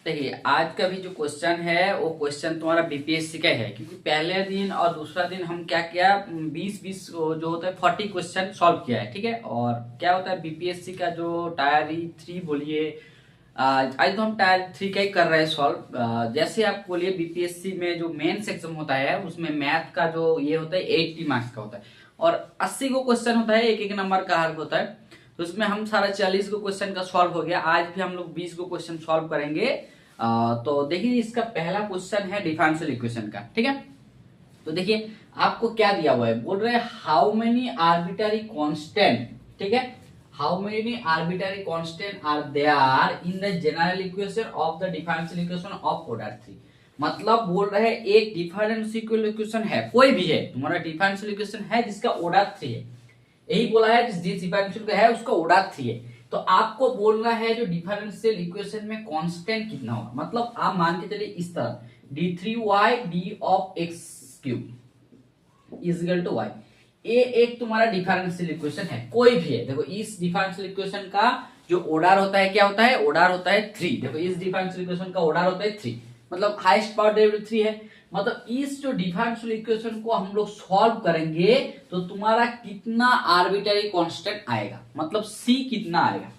देखिए आज का भी जो क्वेश्चन है वो क्वेश्चन तुम्हारा बीपीएससी का है, क्योंकि पहले दिन और दूसरा दिन हम क्या किया, 20-20 जो होता है 40 क्वेश्चन सॉल्व किया है। ठीक है, और क्या होता है बीपीएससी का जो टायर 3 बोलिए, आज तो हम टायर 3 का ही कर रहे हैं सॉल्व। जैसे आप बोलिए बीपीएससी में जो मेंस एग्जाम होता है उसमें मैथ का जो ये होता है 80 मार्क्स का होता है और 80 को क्वेश्चन होता है, एक एक नंबर का हर होता है। तो उसमें हम सारा 40 को क्वेश्चन का सॉल्व हो गया। आज भी हम लोग 20 को क्वेश्चन सॉल्व करेंगे। तो देखिए इसका पहला क्वेश्चन है डिफरेंशियल इक्वेशन का। ठीक है, तो देखिए आपको क्या दिया हुआ है, बोल रहे हैं हाउ मेनी आर्बिटरी कांस्टेंट। ठीक है, how many arbitrary constant are there in the general equation of the differential equation of order 3। मतलब बोल रहे हैं एक डिफरेंशियल इक्वेशन है, कोई भी है तुम्हारा डिफरेंशियल इक्वेशन है जिसका ऑर्डर 3 है। यही बोला है जिस डिफरेंशियल का है उसका ऑर्डर 3 है। तो आपको बोलना है जो डिफरेंशियल इक्वेशन में कांस्टेंट कितना होगा। मतलब आप मान के चलिए इस तरह d3y d of x cube is equal to y। ये एक तुम्हारा डिफरेंशियल इक्वेशन है, कोई भी है। देखो इस डिफरेंशियल इक्वेशन का जो ऑर्डर होता है क्या होता है, ऑर्डर होता है 3। देखो इस डिफरेंशियल इक्वेशन का ऑर्डर होता है 3, मतलब हाईएस्ट पावर डेरिवेटिव 3 है। मतलब इस जो डिफरेंशियल इक्वेशन को हम लोग सॉल्व करेंगे तो तुम्हारा कितना आर्बिट्ररी कांस्टेंट आएगा, मतलब c कितना आएगा।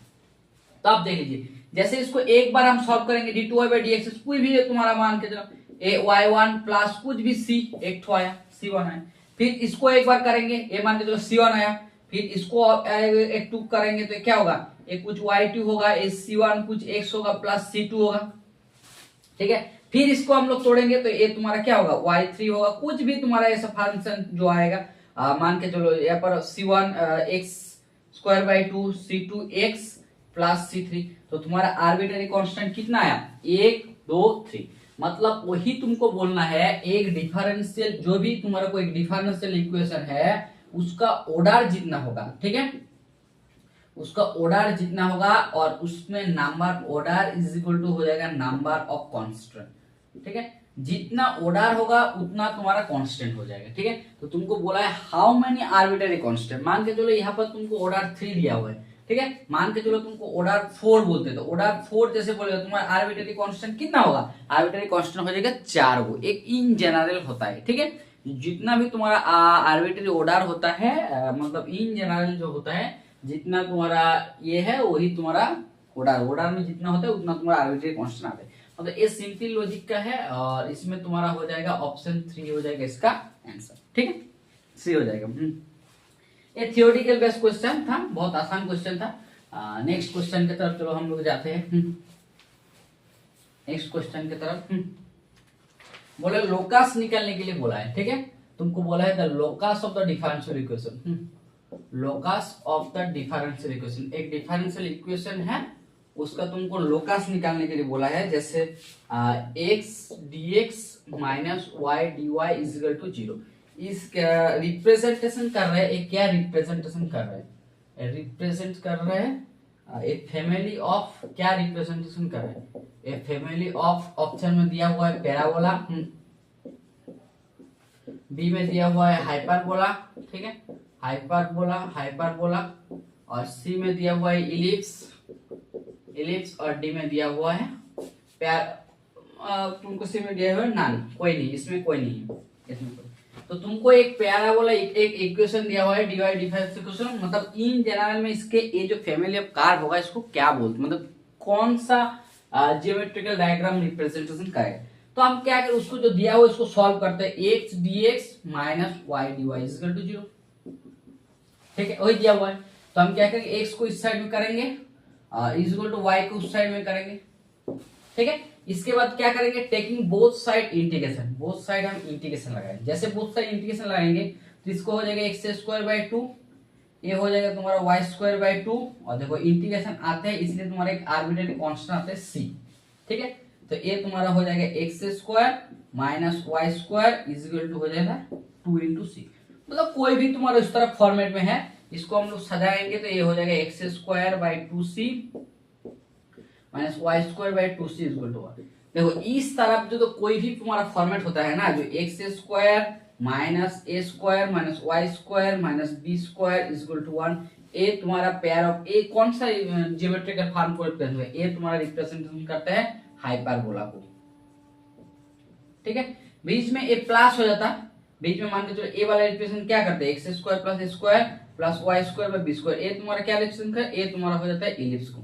तो आप देख लीजिए, जैसे इसको एक बार हम सॉल्व करेंगे d2y/dx, कोई भी है तुम्हारा मान के चलो y1 प्लस कुछ भी c, एक तो आया c1 आया। फिर इसको एक बार करेंगे, ये मान के चलो c1 आया। फिर इसको एक 2 करेंगे तो क्या होगा, एक कुछ y2 होगा, एक c1 कुछ x होगा प्लस c2 होगा। ठीक है, फिर इसको हम लोग तोड़ेंगे तो ये तुम्हारा क्या होगा, y3 होगा। कुछ भी तुम्हारा ऐसा फंक्शन जो आएगा, मान के चलो यहाँ पर c1 x² 2 c2 x plus c3। तो तुम्हारा आर्बिट्ररी कांस्टेंट कितना आया, 1 2 3। मतलब वही तुमको बोलना है एक डिफरेंशियल, जो भी तुम्हारा कोई डिफरेंशियल इक्वेशन है उसका ऑर्डर जितना होगा। ठीक है, उसका ऑर्डर जितना होगा और उसमें number order is equal to हो जाएगा नंबर ऑफ कांस्टेंट। ठीक है, जितना ऑर्डर होगा उतना तुम्हारा कांस्टेंट हो जाएगा। ठीक है, तो तुमको बोला है हाउ मेनी आर्बिट्ररी कांस्टेंट। मान के चलो यहाँ पर तुमको ऑर्डर 3 दिया हुआ है। ठीक है, मान के चलो तुमको ऑर्डर 4 बोलते, तो ऑर्डर 4 जैसे बोलेगा तुम्हारा आर्बिट्ररी कांस्टेंट कितना होगा, आर्बिट्ररी कांस्टेंट हो जाएगा 4 गो। एक इन जनरल होता है। ठीक है, जितना भी तुम्हारा आर्बिट्ररी ऑर्डर होता है, मतलब इन जनरल जो होता है, जितना तुम्हारा ये है वही तुम्हारा ऑर्डर में जितना होता है उतना तुम्हारा आर्बिट्ररी कांस्टेंट आता है। मतलब ये सिंपल लॉजिक का है और इसमें तुम्हारा हो जाएगा ऑप्शन 3 हो जाएगा इसका आंसर। ठीक है, सी हो जाएगा। ये थियोरेटिकल बेस्ड क्वेश्चन था, बहुत आसान क्वेश्चन था। नेक्स्ट क्वेश्चन की तरफ चलो हम लोग जाते हैं। नेक्स्ट क्वेश्चन की तरफ बोले लोकस निकालने के लिए बोला है। ठीक है, तुमको बोला है the locus of the differential equation. Locus of the differential equation, एक डिफरेंशियल इक्वेशन है उसका तुमको लोकस निकालने के लिए बोला है। जैसे x dx minus Y D Y is equal to 0। इसका रिप्रेजेंटेशन कर रहे हैं, एक क्या रिप्रेजेंटेशन कर रहे हैं, रिप्रेजेंट कर रहे हैं एक फैमिली ऑफ, क्या रिप्रेजेंटेशन कर रहे हैं, एक फैमिली ऑफ। ऑप्शन में दिया हुआ है पैराबोला, बी में दिया हुआ है हाइपरबोला। ठीक है, हाइपरबोला हाइपरबोला। और सी में दिया हुआ है इलिप्स, इलिप्स। और डी में दिया हुआ है तुमको सी में दिया हुआ है नन, कोई नहीं, इसमें कोई नहीं है इसमें कोई। तो तुमको एक पैराबोला एक इक्वेशन दिया हुआ है dy डिफरेंस इक्वेशन। मतलब इन जनरल में इसके ये जो फैमिली ऑफ कार्व होगा इसको क्या बोलते, मतलब कौन सा ज्योमेट्रिकल डायग्राम रिप्रेजेंटेशन करेगा। तो हम क्या करें, उसको जो दिया हुआ इसको सॉल्व करते हैं, x dx minus y dy is equal to 0। ठीक है, वही दिया हुआ है। तो हम क्या करेंगे, x को इस साइड में करेंगे इज इक्वल टू y को उस साइड में करेंगे। ठीक है, इसके बाद क्या करेंगे, taking both side integration, both side हम इंटीग्रेशन लगाएंगे। जैसे बोथ साइड इंटीग्रेशन लगाएंगे तो इसको हो जाएगा x²/2, ये हो जाएगा तुम्हारा y²/2। और देखो इंटीग्रेशन आते हैं इसलिए तुम्हारा एक आर्बिट्ररी कांस्टेंट आता है c। ठीक है, तो ये तुम्हारा हो जाएगा x² minus y² is equal to हो जाएगा 2 × c। मतलब कोई भी तुम्हारा इस तरह फॉर्मेट में है, इसको हम लोग सजाएंगे तो ये हो जाएगा x²/2c minus y²/2c is equal to 1। देखो इस तरफ जो तो कोई भी तुम्हारा फॉर्मेट होता है ना, जो x² minus a² minus y² minus b² is equal to 1, ये तुम्हारा पेयर ऑफ ए कौन सा ज्योमेट्रिकल फॉर्म को रिप्रेजेंट है, ये तुम्हारा रिप्रेजेंटेशन करता है हाइपरबोला को, ठीक है। बीच में ए प्लस हो जाता, बीच में मान के चलो ए वाला एक्सप्रेशन क्या करते हैं, x square plus square plus Y square by b square, a तुम्हारा क्या एक्सप्रेशन है, ए तुम्हारा हो जाता है इलिप्स को,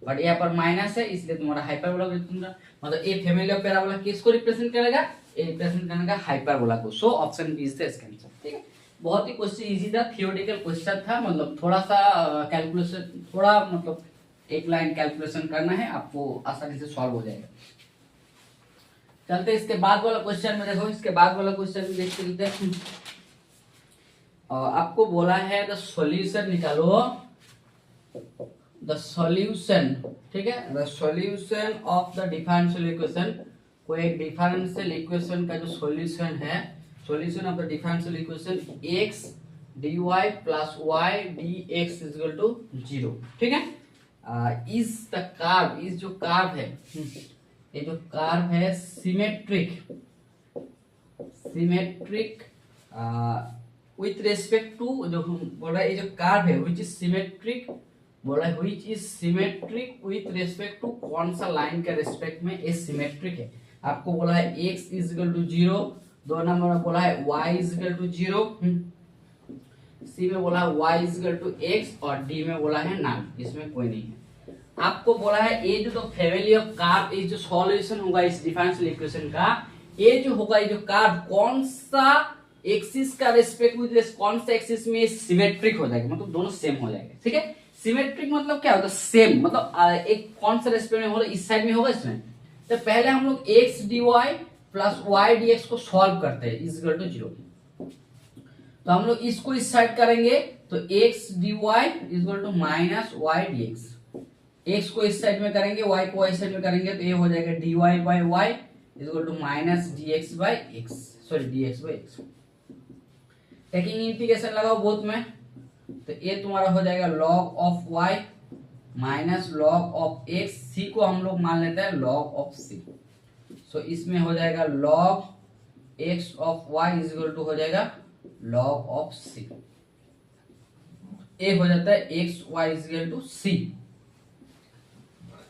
बट यहाँ पर माइनस है इसलिए तुम्हारा हाइपरबोला को रिप्रेजेंट, मतलब ए फैमिली ऑफ पैराबोला किसको रिप्रेजेंट करेगा, ए रिप्रेजेंट करेगा हाइपरबोला को। So option B is the इसका आंसर, ठीक है। बहुत ही क्वेश्चन इजी था, थियोरेटिकल क्वेश्चन था, मतलब थोड़ा सा कैलकुलेशन, थोड़ा मतलब एक लाइन कैलकुलेशन करना है, आपको आसानी से सॉल्व हो जाएगा। चलते इसके बाद वाला क्वेश्चन में देखो, इसके बाद वाला क्वेश्चन में देख लेते हैं। आपको बोला है द सॉल्यूशन निकालो, द सॉल्यूशन, ठीक है, the solution of the differential equation, कोई एक डिफरेंशियल इक्वेशन का जो सॉल्यूशन है, solution of the differential equation x dy plus y dx is equal to 0, ठीक है। इज द कर्व, इस जो कर्व है, ये जो कर्व है symmetric, symmetric with respect to, जो बोल रहा है ये जो कर्व है विच इज सिमेट्रिक, बोला है which is symmetric with respect to, कौन सा लाइन के रेस्पेक्ट में ये सिमेट्रिक है। आपको बोला है x is equal to 0, 2 number में बोला है y is equal to 0, c में बोला है y is equal to x और d में बोला है नन, इसमें कोई नहीं है। आपको बोला है ये जो तो फैमिली ऑफ कर्व, ये जो सॉल्यूशन होगा इस डिफरेंशियल इक्वेशन का, ये जो होगा ये जो कर्व कौन सा एक्सिस का रेस्पेक्ट विद कौन सा एक्सिस में सिमेट्रिक हो जाएगा, मतलब दोनों सेम हो जाएगा, ठीक है। सिमेट्रिक मतलब क्या होता है, सेम, मतलब एक कौन सा रेस्पेक्ट में होगा, इस साइड में होगा इसमें। तो पहले हम लोग x dy plus y dx को सॉल्व करते हैं इज इक्वल टू 0, तो हम लोग इसको इस साइड करेंगे तो x dy is equal to minus y dx, x को इस साइड में करेंगे, y को इस साइड में करेंगे तो ये हो जाएगा dy by y is equal to minus dx by x, sorry dx by x। Taking integration लगाओ बोथ में, तो ये तुम्हारा हो जाएगा log of y minus log of x, c को हम लोग मान लेते हैं log ऑफ c, सो इसमें हो जाएगा log x of y is equal to हो जाएगा log ऑफ c, ये हो जाता है x y is equal to c,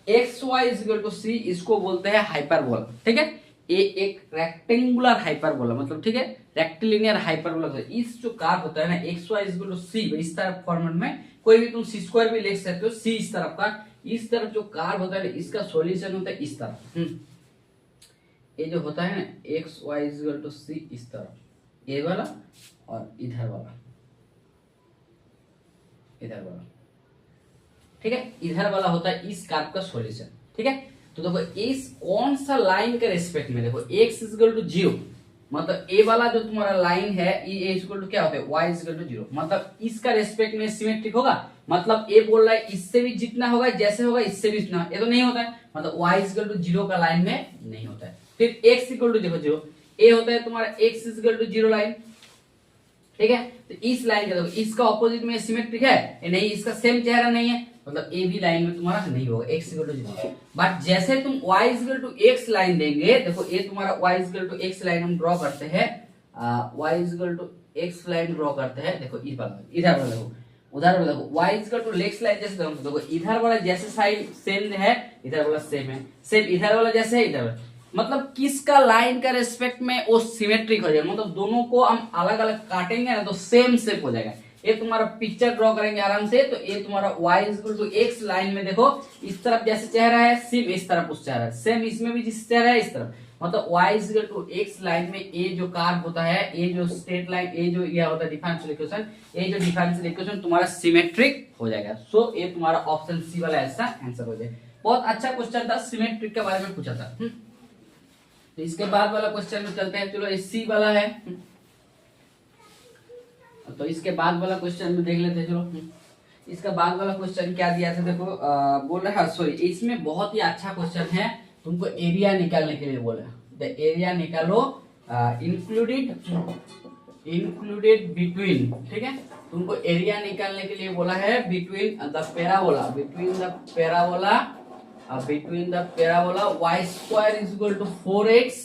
x y is equal to c, इसको बोलते हैं हाइपरबोला, ठीक है। ये एक रेक्टेंगुलर हाइपरबोला, मतलब ठीक है रेक्टिलिनियर हाइपरबोला। इस जो कर्व होता है ना x y is equal to c, इस तरफ फॉर्मेट में कोई भी तुम सी स्क्वायर भी लिख सकते हो, सी इस तरफ का, इस तरफ जो कर्व होता है इसका सॉल्यूशन होता है इस तरफ, ये जो होता है ना x y is equal to c, इस तरफ ये वाला और इधर वाला, इधर वाला, ठीक है, इधर वाला होता है इस कर्व का सॉल्यूशन, ठीक है। तो देखो इस कौन सा लाइन के रेस्पेक्ट में, देखो x इज इक्वल टू 0, मतलब ए वाला जो तुम्हारा लाइन है ये इज इक्वल टू क्या होता है y इज इक्वल टू 0, मतलब इसका रेस्पेक्ट में सिमेट्रिक होगा, मतलब ए बोल रहा है इससे भी जितना होगा जैसे होगा इससे भी इतना, ये तो नहीं होता है, मतलब y इज इक्वल टू 0 का लाइन में नहीं होता है। फिर x इक्वल टू देखो 0, ए होता है तुम्हारा x is equal to 0 line, ठीक है। तो इस लाइन का देखो इसका ऑपोजिट में सिमेट्रिक है नहीं, इसका सेम चेहरा नहीं है, मतलब ए भी लाइन में तुम्हारा नहीं होगा x इक्वल टू 0, बट जैसे तुम y equal to x line देंगे, देखो ये तुम्हारा y equal to x line हम ड्रॉ करते हैं, y equal to x line draw करते हैं, देखो इधर वाला देखो, उधर वाला देखो y equal to x line जैसे देखो इधर वाला जैसे साइड सेम है, इधर वाला सेम है, सेम इधर वाला जैसे है इधर वाला, मतलब किसका लाइन का रेस्पेक्ट में वो सिमेट्रिक हो जाएगा, मतलब दोनों को हम अलग अलग काटेंगे ना तो सेम शेप हो जाएगा। ये तुम्हारा पिक्चर ड्रॉ करेंगे आराम से, तो ये तुम्हारा y equal to x line में देखो इस तरफ जैसे चेहरा है सेम इस तरफ उस चेहरा है, सेम इसमें भी जिस चेहरा है इस तरफ, मतलब y equal to x line में ये जो कर्व होता है, ये जो स्ट्रेट लाइन, ये जो यह होता है डिफरेंशियल इक्वेशन, ये जो डिफरेंशियल इक्वेशन तुम्हारा सिमेट्रिक हो जाएगा। सो ये तुम्हारा ऑप्शन सी वाला ऐसा आंसर हो जाएगा। बहुत अच्छा क्वेश्चन था, सिमेट्रिक के बारे में पूछा था। तो इसके बाद वाला क्वेश्चन में चलते हैं, चलो ये सी वाला है, तो इसके बाद वाला क्वेश्चन में देख लेते हैं। चलो इसका बाद वाला क्वेश्चन क्या दिया था, देखो बोल रहा है, सॉरी इसमें बहुत ही अच्छा क्वेश्चन है, तुमको एरिया निकालने के लिए बोला, द एरिया निकालो इंक्लूडेड बिटवीन, ठीक है, तुमको एरिया निकालने के लिए बोला है between the parabola, between the parabola y square is equal to 4x,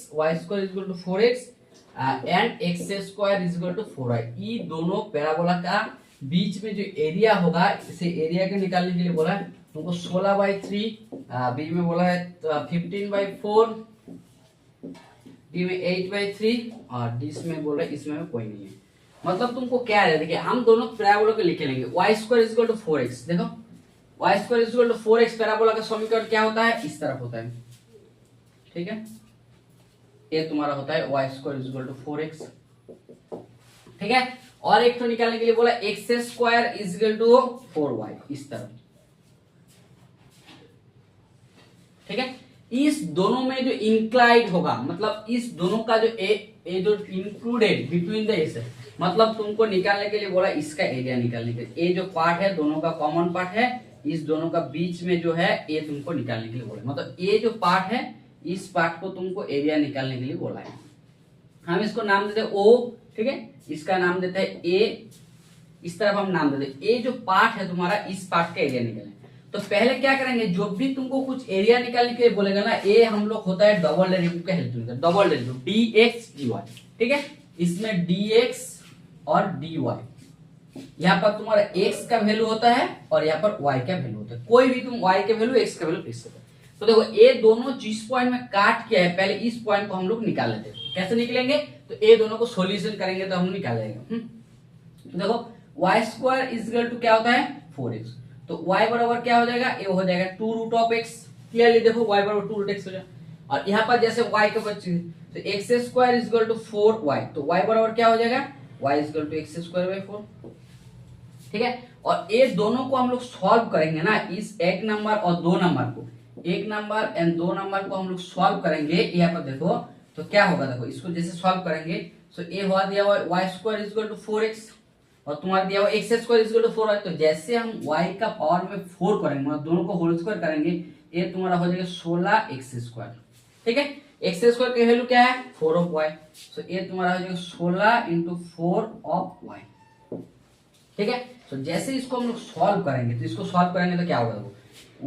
and x square is equal to 4y, ये दोनों पैराबोला का बीच में जो एरिया होगा इसे एरिया के निकालने के लिए बोला है तुमको 16/3, बी में बोला है 15/4, डी में 8/3 और डी में बोल रहा है इसमें कोई नहीं है। मतलब तुमको क्या है, देखिए हम दोनों पैराबोला को लिख लेंगे y² = 4x। देखो y² = 4x पैराबोला का समीकरण क्या होता है, इस तरफ होता है, ठीक है। ये तुम्हारा होता है y² = 4x, ठीक है। और एक तो निकालने के लिए बोला x² = 4y, इस तरफ, ठीक है। इस दोनों में जो इंक्लाइड होगा, मतलब इस दोनों का जो ए जो इंक्लूडेड बिटवीन द एस है, मतलब तुमको निकालने के लिए बोला इसका एरिया निकालने के लिए, ये जो पार्ट है दोनों का कॉमन पार्ट है, इस दोनों का बीच में जो है ये तुमको निकालने के लिए बोला, मतलब ये जो पार्ट है इस पार्ट को तुमको एरिया निकालने के लिए बोला है। हम इसको नाम देते हैं ओ, ठीक है, इसका नाम देते हैं ए, इस तरफ हम नाम देते हैं। ये जो पार्ट है तुम्हारा, इस पार्ट का एरिया निकालना। तो पहले क्या करेंगे, जो भी तुमको कुछ एरिया निकालने के लिए बोलेगा ना, ये हम लोग होता है डबल डेरिवेटिव का हेल्प लेते हैं, डबल डेरिवेटिव dx dy, ठीक है। इसमें dx और dy, यहाँ पर तुम्हारा x का वैल्यू होता है और यहाँ पर y का वैल्यू होता है। कोई भी तुम y का वैल्यू x का वैल्यू लिख सकते हो। तो देखो ये दोनों जिस पॉइंट में काट किया है, पहले इस पॉइंट को हम लोग निकाल लेते हैं। कैसे निकलेंगे, तो ये दोनों को सॉल्यूशन करेंगे तो हम निकाल लेंगे। तो देखो y² = क्या होता है 4x, तो y बराबर क्या हो जाएगा, ये हो जाएगा 2√x। क्लियरली देखो y बराबर 2√x हो जाएगा। और यहाँ पर जैसे y के बच्चे तो x² = 4y, तो y बराबर क्या हो जाएगा, y = x²/4, ठीक है। और ये दोनों को हम लोग सॉल्व करेंगे ना, इस एक नंबर और दो नंबर को, एक नंबर एंड दो नंबर को हम लोग सॉल्व करेंगे। यहाँ पर देखो तो क्या होगा, देखो इसको जैसे सॉल्व करेंगे तो ये हुआ दिया हुआ y² = 4x और तुम्हारा दिया हुआ x² = 4y। तो जैसे हम y का पावर में 4 करेंगे, मतलब दोनों को होल स्क्वायर करेंगे, ये तुम्हारा हो जाएगा 16x², ठीक है। x² की वैल्यू क्या है 4 तो ये तुम्हारा हो जाएगा 16 × 4 ठीक है। तो जैसे इसको हम लोग सॉल्व करेंगे, तो इसको सॉल्व करेंगे तो क्या होगा, देखो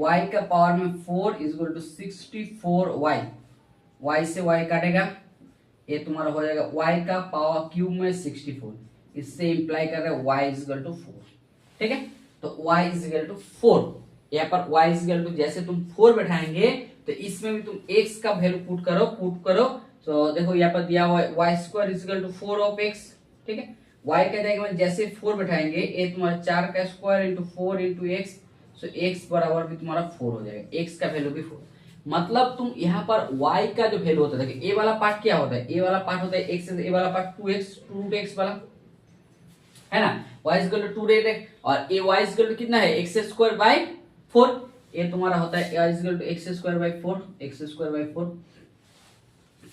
y का पावर में 4 = 64y, y से y काटेगा, ये तुम्हारा हो जाएगा y का पावर क्यूब में 64, इससे इंप्लाई कर रहे हैं y = 4, ठीक है। तो y = 4, यहाँ पर y = जैसे तुम 4 बैठाएंगे तो इसमें भी तुम x का वैल्यू पुट करो। तो देखो यहाँ पर दिया हुआ है y² = 4x, ठीक है। y का जाएगा जैसे 4 बैठाएंगे, ये तुम्हारा 4 का स्क्वायर × 4 × x, तो x बराबर भी तुम्हारा 4 हो जाएगा, x का वैल्यू भी 4। मतलब तुम यहाँ पर y का जो वैल्यू होता है, देखिए a वाला पार्ट क्या होता है, a वाला पार्ट होता है x, a वाला पार्ट 2x वाला है ना, y = 2x और a y = कितना है x²/4, ये तुम्हारा होता है y = x²/4, x²/4।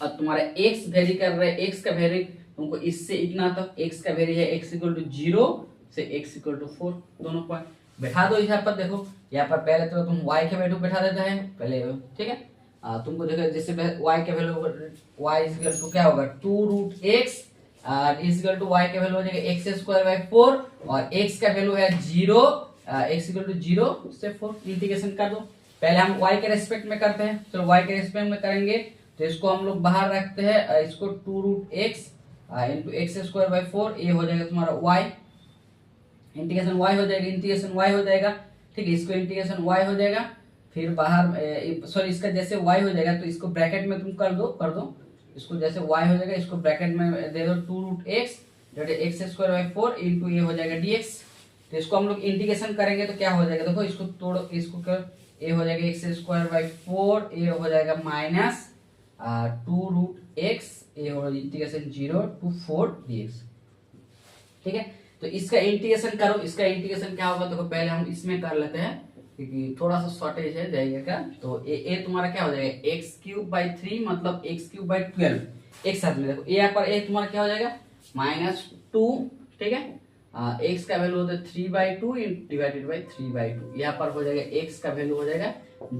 और तुम्हारा x वेरी कर रहा है, x का वेरी तुमको इससे इतना तक x का वेरी है x = 0 से x = 4, दोनों पॉइंट बैठा दो। यहाँ पर देखो, यहाँ पर पहले तो तुम y के वैल्यू बैठा देता है पहले, ठीक है। तुमको देखो जैसे y के वैल्यू y = क्या होगा 2√x, y का वैल्यू हो जाएगा x²/4 और x का वैल्यू है 0, x = 0 से 4, इंटीग्रेशन कर दो। पहले हम y के रेस्पेक्ट में करते हैं, चलो y के रेस्पेक्ट में करेंगे तो इसको हम लोग बाहर रखते हैं, इसको 2√x × x²/4, ये हो जाएगा तुम्हारा y, इंटीग्रेशन y हो जाएगा, इंटीग्रेशन y हो जाएगा, ठीक है। इसको इंटीग्रेशन y हो जाएगा, फिर बाहर सॉरी इसका जैसे y हो जाएगा तो इसको ब्रैकेट में तुम कर दो, इसको जैसे y हो जाएगा इसको ब्रैकेट में दे दो 2√x x²/4 इंटू ये हो जाएगा dx। तो इसको हम लोग इंटीग्रेशन करेंगे तो क्या हो जाएगा, देखो इसको तोड़ो, इसको कर, ये हो जाएगा x²/4, ये हो जाएगा माइनस 2√x, ये हो इंटीग्रेशन 0 to 4 dx, ठीक है। तो इसका इंटीग्रेशन करो, इसका इंटीग्रेशन क्या होगा, देखो पहले हम इसमें कर लेते हैं क्योंकि थोड़ा सा शॉर्टेज है जाएगा का। तो ये तुम्हारा क्या हो जाएगा x³ मतलब x³/12, एक साथ में देखो यहाँ पर ये तुम्हारा क्या हो जाएगा -2, ठीक है। x का वैल्यू होता है 3/2 डिवाइडेड बाई 3/2, यहाँ पर हो जाएगा x का वैल्यू हो जाएगा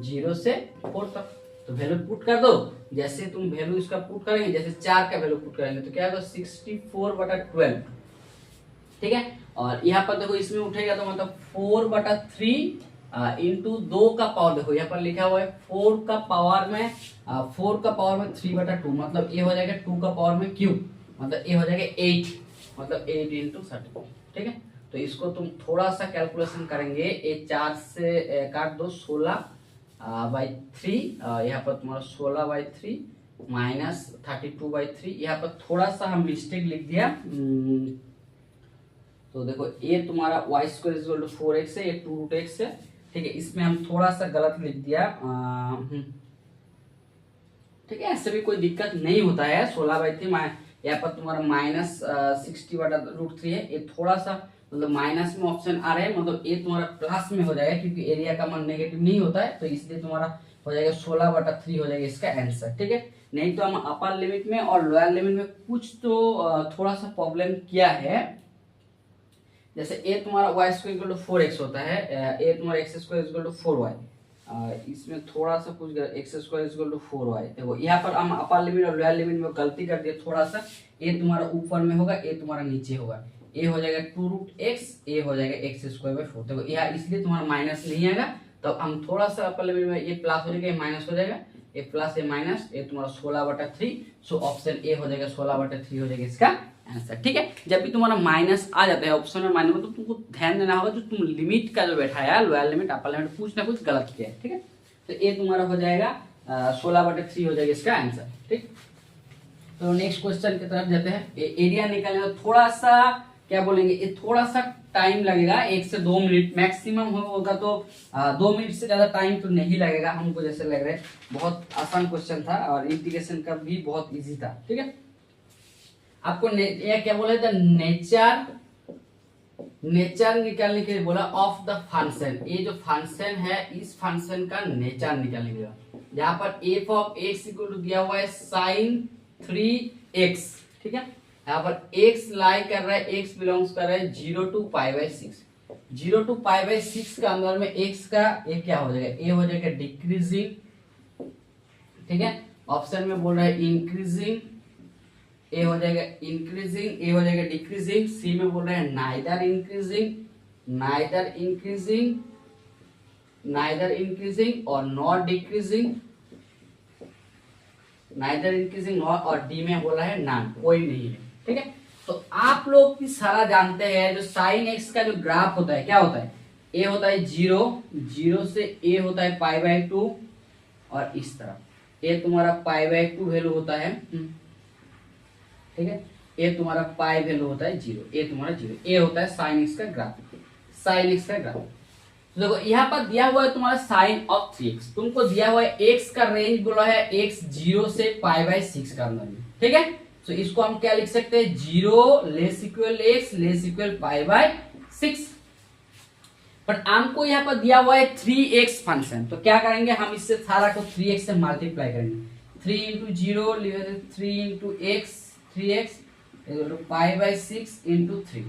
0 से 4 तक। तो वैल्यू पुट कर दो, जैसे तुम वैल्यू इसका पुट करेंगे, जैसे 4 का वैल्यू पुट करेंगे तो क्या होगा 64/12, ठीक है। और यहाँ पर देखो इसमें उठेगा तो मतलब 4/3 इंटू 2 का पावर, देखो यहाँ पर लिखा हुआ है 4 का पावर में 3/2, मतलब ये हो जाएगा 2 का पावर में क्यूब, मतलब ये हो जाएगा 8, मतलब 8 × 30, ठीक है। तो तो इसको तुम थोड़ा सा कैलकुलेशन करेंगे, ये 4 से काट दो, 16/3, यहाँ पर तुम्हारा 16/3 माइनस 32/3, यहाँ पर थोड़ा सा हम मिस्टेक लिख दिया। तो देखो ये तुम्हारा Y square equal to 4x है, ये 2√x है, ठीक है। इसमें हम थोड़ा सा गलत लिख दिया, ठीक है, ऐसे भी कोई दिक्कत नहीं होता है। 16/3 यहाँ पर तुम्हारा माइनस 60/√3 है, ये थोड़ा सा मतलब माइनस में ऑप्शन आ रहा है, मतलब ये तुम्हारा प्लस में हो जाएगा क्योंकि एरिया का मान नेगेटिव नहीं होता है, तो इसलिए तुम्हारा हो जाएगा 16/3 हो जाएगा इसका आंसर, ठीक है। नहीं तो हम अपर लिमिट में और लोअर लिमिट में कुछ तो थोड़ा सा प्रॉब्लम किया है। जैसे ए तुम्हारा Y square equal to 4x होता है, ए तुम्हारा x square equal to 4y, इसमें थोड़ा सा कुछ x square equal to 4y। देखो यहाँ पर हम अपर लिमिट और लोअर लिमिट में गलती कर दिए थोड़ा सा, ए तुम्हारा ऊपर में होगा, ए तुम्हारा नीचे होगा, ए हो जाएगा 2√x, ए हो जाएगा x²/4। देखो यहाँ इसलिए तुम्हारा माइनस नहीं आएगा, तो हम थोड़ा सा अपर लिमिट में ये प्लस हो जाएगा, ये माइनस हो जाएगा, ए प्लस ए माइनस, ए तुम्हारा 16/3, सो ऑप्शन ए हो जाएगा 16/3 हो जाएगा इसका आंसर, ठीक है। जब भी तुम्हारा माइनस आ जाता है ऑप्शन में माइनस, तो तुमको ध्यान देना होगा जो तुम लिमिट का जो बैठाया है, लोअर लिमिट अपर लिमिट, कुछ ना कुछ गलत किया है, ठीक है। तो ए तुम्हारा हो जाएगा 16/3 हो जाएगा इसका आंसर, ठीक। तो नेक्स्ट क्वेश्चन की तरफ जाते हैं। एरिया निकालने में थोड़ा सा क्या बोलेंगे, ये थोड़ा सा टाइम लगेगा, 1 से 2 मिनट मैक्सिमम होगा, तो 2 मिनट से ज्यादा टाइम तो नहीं लगेगा हमको, जैसे लग रहा है। बहुत आसान क्वेश्चन था और इंटीग्रेशन का भी बहुत इजी था, ठीक है। आपको ये क्या बोला था, नेचर निकालने के लिए बोला ऑफ द फंक्शन। ये जो फंक्शन है, इस फंक्शन का नेचर निकालने के लिए, जहां पर F of X equal to दिया हुआ है sin 3x, ठीक है। यहाँ पर x लाई कर रहा है, x बिलोंग्स कर रहा है 0 to π/6, 0 to π/6 का अंदर में x का ये क्या हो जाएगा, a हो जाएगा डिक्रीजिंग, ठीक है। ऑप्शन में बोल रहा है इंक्रीजिंग, ए हो जाएगा इंक्रीजिंग, ए हो जाएगा डिक्रीजिंग, सी में बोल रहा है neither increasing, neither increasing, neither increasing और not decreasing, neither increasing not, और डी में बोला है नॉन, कोई नहीं है, ठीक है। तो आप लोग की सारा जानते हैं जो साइन एक्स का जो ग्राफ होता है क्या होता है, ए होता है 0, 0 से ए होता है π/2, और इस तरफ ए तुम्हारा π/2 वैल्यू होता है, ठीक है। ए तुम्हारा पाई वैल्यू होता है 0, ए तुम्हारा 0, ए होता है साइन एक्स का ग्राफ, साइन एक्स का ग्राफ। तो देखो यहाँ पर दिया हुआ है तुम्हारा साइन ऑफ 3x, तुमको दिया हुआ है x का रेंज बोला है x 0 से π/6 का अंदर में, ठीक है। तो इसको हम क्या लिख सकते हैं, 0 less equal x less equal π/6, पर हमको यहाँ पर दिया हुआ है 3x फंक्शन, तो क्या करेंगे हम इससे सारा को 3x से मल्टीप्लाई करेंगे, 3 × 0 3 × x 3x π/6 × 3,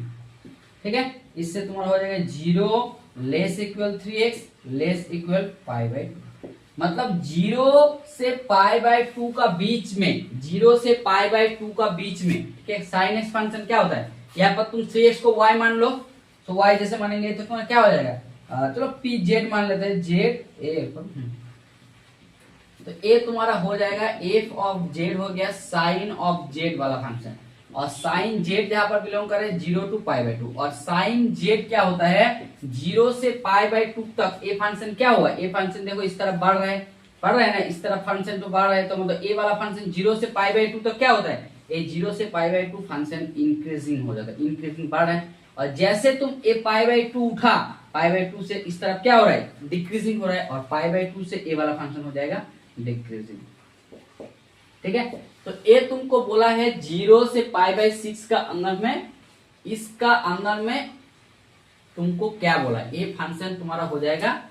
ठीक है। इससे तुम्हारा हो जाएगा 0 less equal 3x less equal π/2, मतलब 0 से π/2 का बीच में, 0 से π/2 का बीच में, ठीक है। साइन एक्स फंक्शन क्या होता है, यहाँ पर तुम 3x को y मान लो, तो y जैसे मानेंगे तो तुम्हारा क्या हो जाएगा, चलो p z मान लेते हैं, z a, तो a तुम्हारा हो जाएगा f ऑफ z हो गया साइन ऑफ z वाला फंक्शन, और साइन z जहां पर बिलोंग करे 0 to π/2, और साइन z क्या होता है 0 से π/2 तक। ए फंक्शन क्या हुआ, ए फंक्शन देखो इस तरफ बढ़ रहा है ना, इस तरफ फंक्शन तो बढ़ रहा है, तो मतलब ए वाला फंक्शन 0 से π/2 तक क्या होता है, ए 0 से π/2 फंक्शन इंक्रीजिंग हो जाता है, इंक्रीजिंग बढ़ रहा है। और जैसे तुम ए π/2 उठा, π/2 से इस तरफ क्या हो रहा है, डिक्रीजिंग हो रहा है, और π/2 से ए वाला फंक्शन हो जाएगा डिक्रीजिंग, ठीक है। तो ए तुमको बोला है 0 से π/6 का अंदर में, इसका अंदर में तुमको क्या बोला, ए फंक्शन तुम्हारा हो जाएगा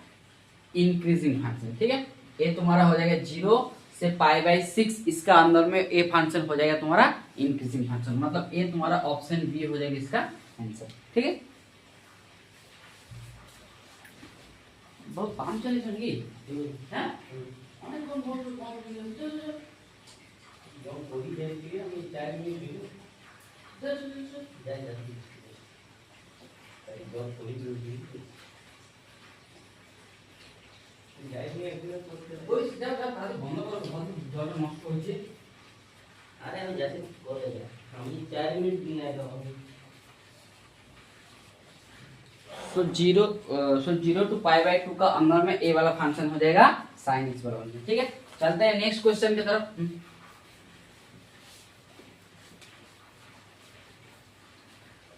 इंक्रीजिंग फंक्शन, ठीक है। ए तुम्हारा हो जाएगा 0 से π/6, इसका अंदर में ए फंक्शन हो जाएगा तुम्हारा इंक्रीजिंग फंक्शन, मतलब ए तुम्हारा ऑप्शन बी हो जाएगा इसका आंसर, ठीक है। बहुत काम चले चलेगी हैं, अनेक कौन बहुत जब पूरी जाएगी हम 4 मिनट वीडियो जाए जाती है, जब पूरी वीडियो जाए में एक कोई सीधा का खाली बंद कर, बहुत ज्यादा मस्त हो जे, अरे हम जैसे कर देगा, हम 4 मिनट भी नहीं आएगा हम जीरो टू पाई बाई 2 का अंदर में ए वाला फंक्शन हो जाएगा साइन एक्स बराबर में। ठीक है, चलते हैं नेक्स्ट क्वेश्चन की तरफ।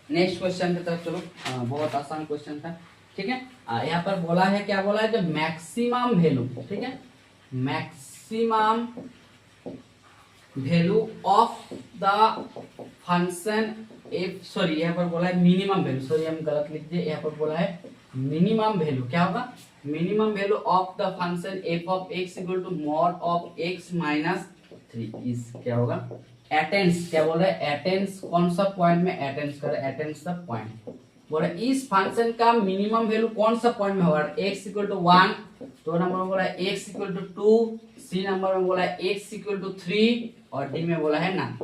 नेक्स्ट क्वेश्चन की तरफ चलो। बहुत आसान क्वेश्चन था। ठीक है, यहाँ पर बोला है, क्या बोला है, जो मैक्सिमम वैल्यू, ठीक है, maximum value of the function F, sorry यहाँ पर बोला है मिनिमम वैल्यू, सॉरी हम गलत लिख दिए, यहाँ पर बोला है मिनिमम वैल्यू। क्या होगा, minimum value of the function F of X equal to mod of x minus 3 is, क्या होगा, अटेंड्स, क्या बोल रहा है, अटेंड्स कौन सा पॉइंट में अटेंड्स कर, अटेंड्स द पॉइंट। बोल रहा है इस फंक्शन का मिनिमम वैल्यू कौन सा पॉइंट में होगा, x इक्वल टू 1, 2 नंबर में बोला है x equal to 2, C number में बोला है x इक्वल टू 3 और डी में बोला है ना।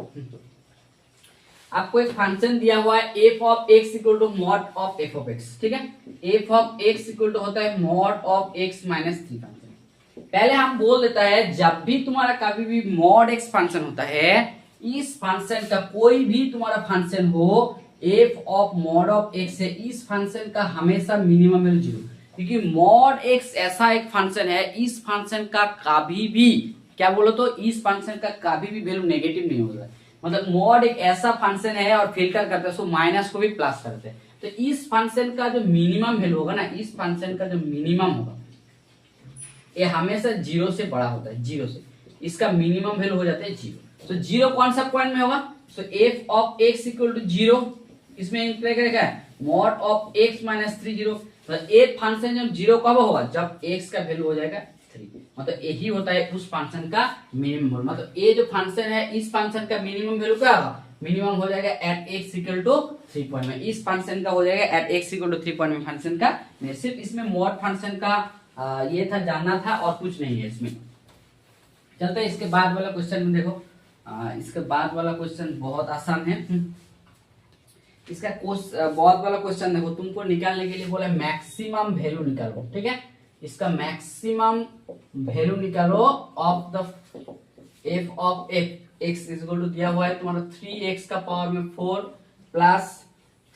आपको एक फंक्शन दिया हुआ है f of x equal to mod of f of x, ठीक है, f of x equal to होता है mod of x minus 3 function. पहले हम बोल देता है जब भी तुम्हारा कभी भी मॉड x फंक्शन होता है, इस फंक्शन का कोई भी तुम्हारा फंक्शन हो f of mod of x है, इस फंक्शन का हमेशा मिनिमम वैल्यू 0, क्योंकि मॉड x ऐसा एक फंक्शन है, इस फंक्शन का कभी भी, क्या बोलो तो, इस फंक्शन का कभी भी वैल्यू नेगेटिव नहीं होगा। मतलब मॉड एक ऐसा फंक्शन है और फिल्टर करते हैं, सो माइनस को भी प्लस करते हैं, तो इस फंक्शन का जो मिनिमम वैल्यू होगा ना, इस फंक्शन का जो मिनिमम होगा ये हमेशा 0 से बड़ा होता है, 0 से इसका मिनिमम वैल्यू हो जाता है 0। तो 0 कौन सा पॉइंट में होगा, तो f of x equal to 0, इसमें इंप्लाई करेगा मॉड ऑफ x माइनस 3 0। तो एक फंक्शन जब 0 कब होगा, जब x का वैल्यू हो जाएगा 3, मतलब यही होता है उस फंक्शन का मिनिमम। मतलब ये जो फंक्शन है, इस फंक्शन का मिनिमम वैल्यू क्या होगा, मिनिमम हो जाएगा at x equal to 3 point में, इस फंक्शन का हो जाएगा at x equal to 3 point में फंक्शन का। सिर्फ इसमें मॉड फंक्शन का ये था, जानना था और कुछ नहीं है इसमें। चलते हैं इसके बाद वाला क्वेश्चन में। देखो इसके बाद वाला क्वेश्चन बहुत आसान है। इसका बहुत वाला क्वेश्चन देखो, तुमको निकालने के लिए बोला मैक्सिमम वैल्यू निकालो, ठीक है, इसका मैक्सिमम वैल्यू निकालो of the f of x equal to दिया हुआ है तुम्हारा 3x का पावर में 4 प्लस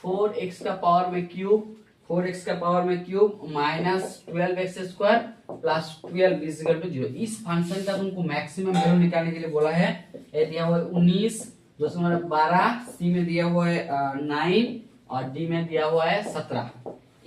4x का पावर में क्यूब, 4x का पावर में cube minus 12x square plus 12 is equal to 0। इस फंक्शन का तुमको मैक्सिमम वैल्यू निकालने के लिए बोला है। ये दिया हुआ है 19, दूसरा हमारा 12, सी में दिया हुआ है 9 और डी में दिया हुआ है 17।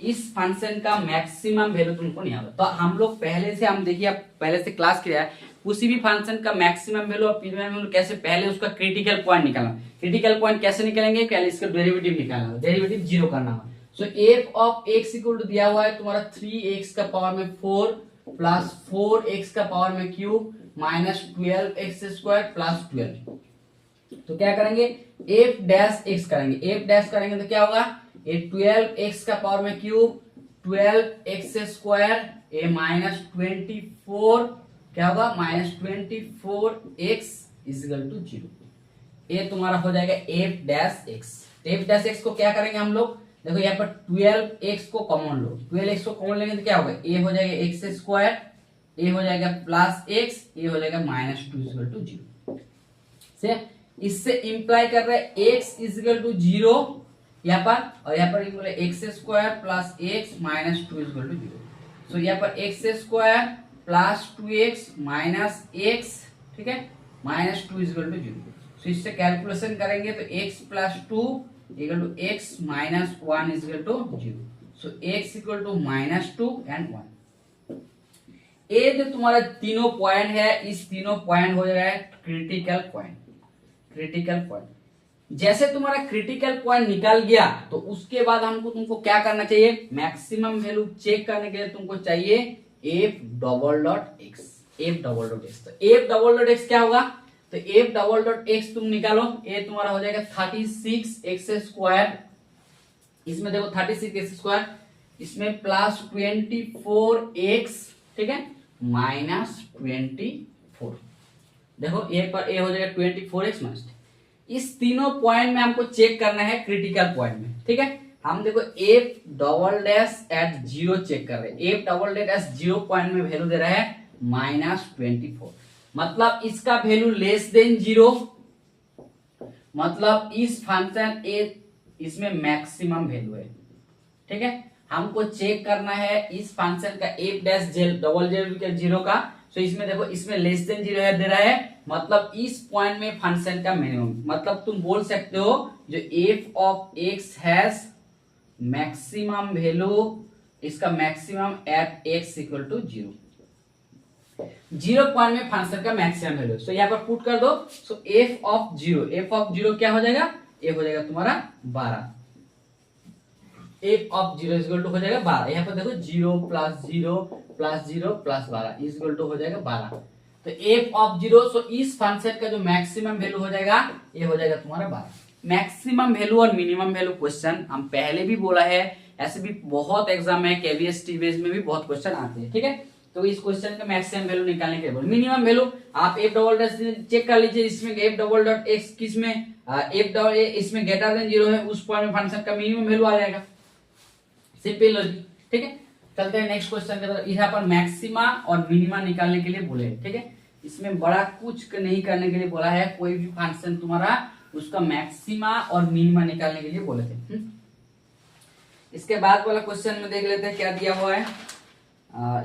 इस फंक्शन का मैक्सिमम वैल्यू तुमको नहीं आता। तो हम लोग पहले से, हम देखिए पहले से क्लास किया है, किसी भी फंक्शन का मैक्सिमम वैल्यू और मिनिमम वैल्यू कैसे, पहले उसका क्रिटिकल पॉइंट निकालना। क्रिटिकल पॉइंट कैसे निकालेंगे, पहले इसका डेरिवेटिव निकालना, डेरिवेटिव 0 करना है। So f of x equal to दिया हुआ है तुम्हारा 3x का पावर में 4 प्लस 4x का पावर में cube minus 12x square plus 12। तो क्या करेंगे, f डैश x करेंगे, f डैश करेंगे तो क्या होगा, ये 12x का पावर में क्यूब 12x स्क्वायर ए माइनस 24, क्या होगा, माइनस 24x इजिकल टू 0। ये तुम्हारा हो जाएगा f dash x। f dash x को क्या करेंगे हम लोग, देखो यहाँ पर 12x को कॉमन लो, 12x को कॉमन लेंगे तो क्या होगा, a हो जाएगा x स्क्वायर, a हो जाएगा प्लस x, a हो जाएगा माइनस 2 इजिकल टू 0 से। इससे इंप्लाई कर रहे हैं x इजिकल टू 0 यहाँ पर, और यहाँ पर बोले X square plus x minus 2 is equal to 0। So यहाँ पर X square plus 2x minus x, ठीक है, माइनस 2 इजिकल टू 0। सो इससे कैलकुलेशन करेंगे तो x plus 2 equal to x minus 1 is equal to 0। So x equal to minus 2 and 1। ये जो तुम्हारा तीनों पॉइंट है, इस तीनों पॉइंट हो जाएगा क्रिटिकल पॉइंट। क्रिटिकल पॉइंट जैसे तुम्हारा क्रिटिकल पॉइंट निकल गया तो उसके बाद हमको तुमको क्या करना चाहिए, मैक्सिमम वैल्यू चेक करने के लिए तुमको चाहिए f double dot x, f double dot x। तो f डबल डॉट x क्या होगा, तो f डबल डॉट x तुम निकालो, ये तुम्हारा हो जाएगा 36x स्क्वायर, इसमें देखो 36x स्क्वायर, इसमें प्लस 24x, ठीक है, माइनस 24। देखो ए पर ए हो जाएगा 24x माइनस। इस तीनों पॉइंट में हमको चेक करना है क्रिटिकल पॉइंट में, ठीक है। हम देखो f double dash at 0 check कर रहे हैं, f डबल डैश 0 पॉइंट में वैल्यू दे रहा है माइनस 24, मतलब इसका वैल्यू लेस देन 0, मतलब इस फंक्शन ए इसमें मैक्सिमम वैल्यू है, ठीक है। हमको चेक करना है इस फंक्शन का एफ डैश जेल डबल जीरो का। तो इसमें देखो, इसमें लेस देन जीरो है दे रहा है, मतलब इस पॉइंट में फंक्शन का मिनिमम, मतलब तुम बोल सकते हो जो f of x has maximum value, इसका maximum at x equal to zero, zero point में फंक्शन का मैक्सिमम वैल्यू। सो यहाँ पर पुट कर दो। सो एफ ऑफ जीरो क्या हो जाएगा, ए हो जाएगा तुम्हारा 12, F of zero equal to हो जाएगा 12। यहाँ पर देखो 0 plus 0 plus 0 plus 12 equal to हो जाएगा 12। तो एफ ऑफ जीरो, सो इस फंक्शन का जो मैक्सिमम वैल्यू हो जाएगा ये हो जाएगा तुम्हारा 12। मैक्सिमम वैल्यू और मिनिमम वैल्यू क्वेश्चन हम पहले भी बोला है, ऐसे भी बहुत एग्जाम है, केवीएस टीवीएस में भी बहुत क्वेश्चन आते हैं, ठीक है। तो इस क्वेश्चन का मैक्सिमम वैल्यू निकालने के लिए मिनिमम वैल्यू आप एफ डबल डॉट चेक कर लीजिए, इसमें एफ डबल डॉट एक्स किसमें एफ डबल इसमें ग्रेटर देन जीरो है, उस पॉइंट में फंक्शन का मिनिमम वैल्यू आ जाएगा, सिंपल लॉजिक, ठीक है। चलते हैं नेक्स्ट क्वेश्चन की तरफ। यहाँ पर मैक्सिमा और मिनिमा निकालने के लिए बोले, ठीक है। इसमें बड़ा कुछ नहीं करने के लिए बोला है, कोई भी फंक्शन तुम्हारा उसका मैक्सिमा और मिनिमा निकालने के लिए बोले थे। इसके बाद वाला क्वेश्चन में देख लेते हैं क्या दिया हुआ है।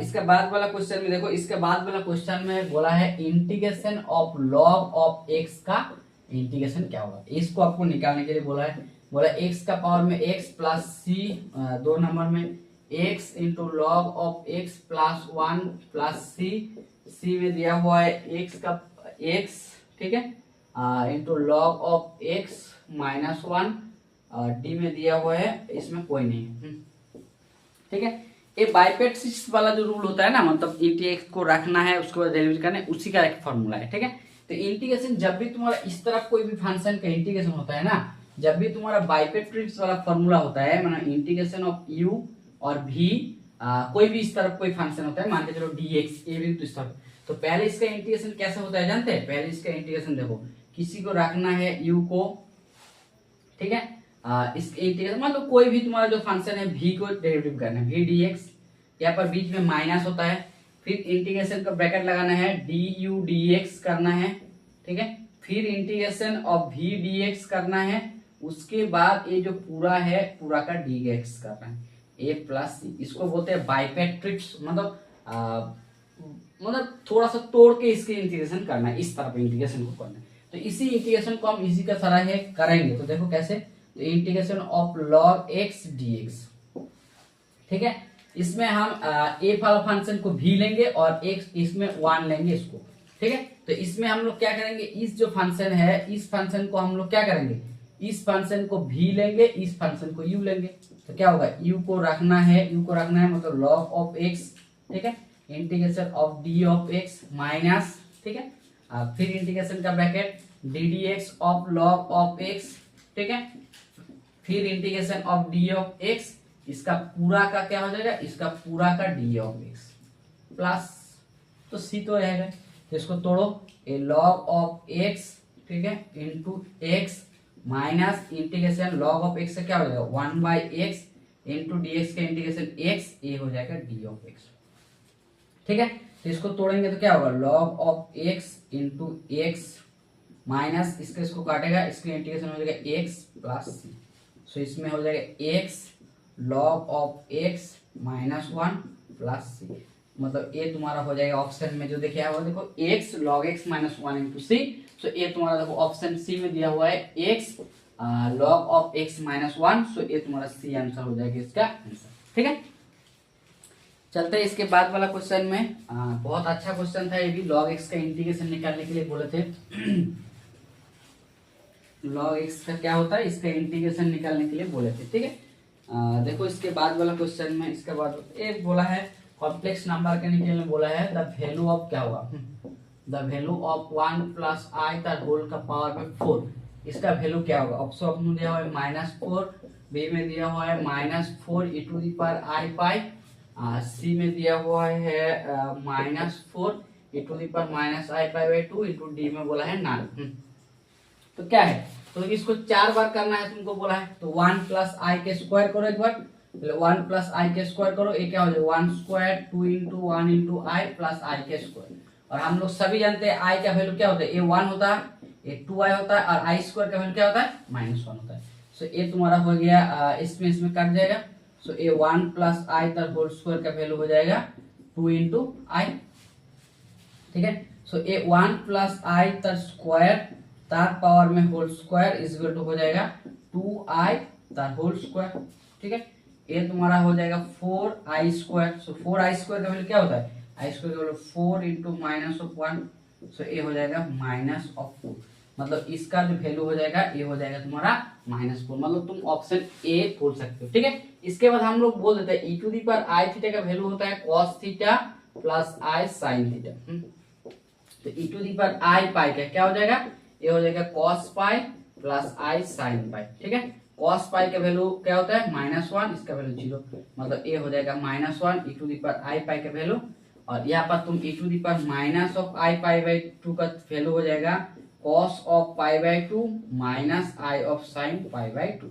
इसके बाद वाला क्वेश्चन में देखो, इसके बाद वाला क्वेश्चन में बोला है integration of log of x का इंटीग्रेशन क्या होगा, इसको आपको निकालने के लिए बोला है। बोला एक्स का पावर में एक्स प्लस सी, 2 नंबर में x into log of x plus 1 plus c, c में दिया हुआ है एक्स का एक्स, ठीक है, into log of x minus 1, d में दिया हुआ है, इसमें कोई नहीं, ठीक है। ये बाइपेट्रिक्स वाला जो रूल होता है ना, मतलब एक्स को रखना है उसके बाद डेरिवेटिव करना है, उसी का एक फॉर्मूला है, ठीक है। तो इंटीग्रेशन जब भी तुम्हारा इस तरफ कोई भी फंक्शन का इंटीग्रेशन होता है ना, जब भी तुम्हारा बाइपेट्रिक्स वाला फॉर्मूला होता है, मतलब इंटीग्रेशन ऑफ यू और भी कोई भी इस तरफ कोई फंक्शन होता है, मान के चलो dx ये भी तो इस तरफ, तो पहले इसका इंटीग्रेशन कैसे होता है जानते हैं। पहले इसका इंटीग्रेशन देखो, किसी को रखना है u को, ठीक है, इस इंटीग्रेशन मतलब कोई भी तुम्हारा जो फंक्शन है v को डेरिवेटिव करना है, v dx, यहाँ पर बीच में माइनस होता है, फिर इंटीग्रेशन का ब्रैकेट लगाना है, du dx करना है, ठीक है, फिर इंटीग्रेशन ऑफ v dx करना है, उसके बाद ये जो पूरा है पूरा का dx करना है, a प्लस सी, इसको बोलते हैं बाइपेट्रिक्स, मतलब थोड़ा सा तोड़ के इसके इंटीग्रेशन करना है, इस तरफ इंटीग्रेशन को करना है। तो इसी इंटीग्रेशन को हम इसी का तरह है करेंगे, तो देखो कैसे, तो integration of log x dx, ठीक है, इसमें हम a वाला फंक्शन को भी लेंगे और x इसमें 1 लेंगे इसको, ठीक है। तो इसमें हम लोग क्या करेंगे, इस जो फंक्शन है इस फंक्शन को हम लोग क्या करेंगे, इस फंक्शन को भी लेंगे, इस फंक्शन को u लेंगे, तो क्या होगा, u को रखना है मतलब log ऑफ x, ठीक है, integration of d of x minus, ठीक है, फिर इंटीग्रेशन का bracket d dx of log of x, ठीक है, फिर integration of d of x, इसका पूरा का क्या हो जाएगा, इसका पूरा का d ऑफ x प्लस, तो c तो रहेगा, तो इसको तोड़ो, ए log ऑफ x, ठीक है, into x minus integration log of x से क्या हो जाएगा 1/x इंटू dx का इंटीग्रेशन x, ये हो जाएगा d ऑफ x, ठीक है। तो इसको तोड़ेंगे तो क्या होगा, log of x into x minus इसको काटेगा, इसका इंटीग्रेशन हो जाएगा x प्लस c, सो इसमें हो जाएगा x log of x minus 1 plus c, मतलब ये तुम्हारा हो जाएगा ऑप्शन में जो देखिए हुआ, देखो x log x minus 1 into c, so ये तुम्हारा देखो ऑप्शन सी में दिया हुआ है x log of x minus 1, सो ये तुम्हारा सी आंसर हो जाएगा इसका आंसर, ठीक है। चलते हैं इसके बाद वाला क्वेश्चन में, बहुत अच्छा क्वेश्चन था ये भी, log x का इंटीग्रेशन निकालने के लिए बोले थे। log x का क्या होता है, इसका इंटीग्रेशन निकालने के लिए बोले थे, ठीक है। देखो इसके बाद वाला क्वेश्चन में, इसके बाद एक बोला है कॉम्प्लेक्स नंबर के निकालने बोला है, द वैल्यू ऑफ क्या होगा, the value of 1 plus I the whole का पावर में 4, इसका वैल्यू क्या होगा। ऑप्शन में दिया हुआ है -4, बी में दिया हुआ है -4 e to the power I pi, C में दिया हुआ है -4 e to the power minus I pi by 2 into D में बोला है नॉन। तो क्या है, तो इसको 4 बार करना है तुमको बोला है, तो 1 प्लस आई के स्क्वायर करो एक बार, 1 प्लस आई के स्क्वायर करो, ये क्या हो जाएगा 1 स्क्वायर 2 इंटू 1 इंटू आई प्लस आई के स्क्वायर, और हम लोग सभी जानते हैं आई का वैल्यू क्या होता है, ये 1 होता है, ये 2i होता है, और आई स्क्वायर का वैल्यू क्या होता है -1 होता है। सो ये तुम्हारा हो गया, इसमें कट जाएगा, सो ए 1 प्लस आई तर होल स्क्वायर का वैल्यू हो जाएगा 2 इंटू आई, ठीक है। सो ए 1 प्लस आई तर स्क्वायर तर पावर में whole square is equal to हो जाएगा 2i तर होल स्क्वायर, ठीक है। ये तुम्हारा हो जाएगा 4i स्क्वायर। सो 4i स्क्वायर का वैल्यू क्या होता है, आई स्क्वायर का वैल्यू 4 इंटू माइनस ऑफ 1, सो ये हो जाएगा माइनस ऑफ 4, मतलब इसका जो वैल्यू हो जाएगा ये हो जाएगा तुम्हारा -4, मतलब तुम ऑप्शन ए बोल सकते हो, ठीक है। इसके बाद हम लोग बोल देते हैं e to the power i theta का वैल्यू होता है cos theta plus i sine theta. तो e to the power I पाई का क्या हो जाएगा, ये हो जाएगा cos pi plus i sine pi, ठीक है। cos पाई का वैल्यू क्या होता है -1, इसका वैल्यू 0, मतलब ये हो जाएगा -1 ई टू दी पावर आई पाई का वैल्यू, और यहाँ पर तुम e to the power minus of i pi by 2 का वैल्यू हो जाएगा cos of pi by 2 minus i of sine pi by 2,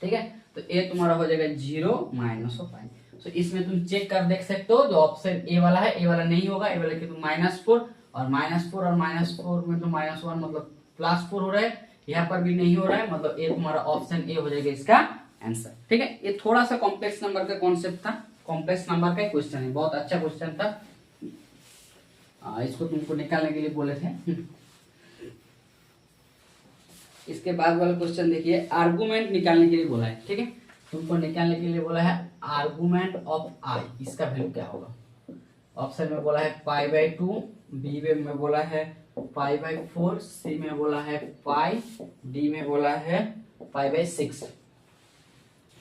ठीक है। तो ये तुम्हारा हो जाएगा 0 माइनस ऑफ पाई। तो इसमें तुम चेक कर देख सकते हो, जो ऑप्शन ए वाला है ए वाला नहीं होगा, ए वाला की तुम -4 और -4 में तो -1 मतलब +4 हो रहा है, यहाँ पर भी नहीं हो रहा है, मतलब ये तुम्हारा ऑप्शन ए हो जाएगा इसका आंसर, ठीक है। ये थोड़ा सा कॉम्प्लेक्स नंबर का कॉन्सेप्ट था, कॉम्प्लेक्स नंबर का क्वेश्चन है, बहुत अच्छा क्वेश्चन था, इसको तुमको निकालने के लिए बोले थे। इसके बाद वाला क्वेश्चन देखिए, आर्गुमेंट निकालने के लिए बोला है, ठीक है। तुमको निकालने के लिए बोला है आर्गुमेंट ऑफ आई, इसका वैल्यू क्या होगा। ऑप्शन में बोला है पाई बाई 2, बी में बोला है पाई बाई 4, सी में बोला है पाई, डी में बोला है पाई बाई 6,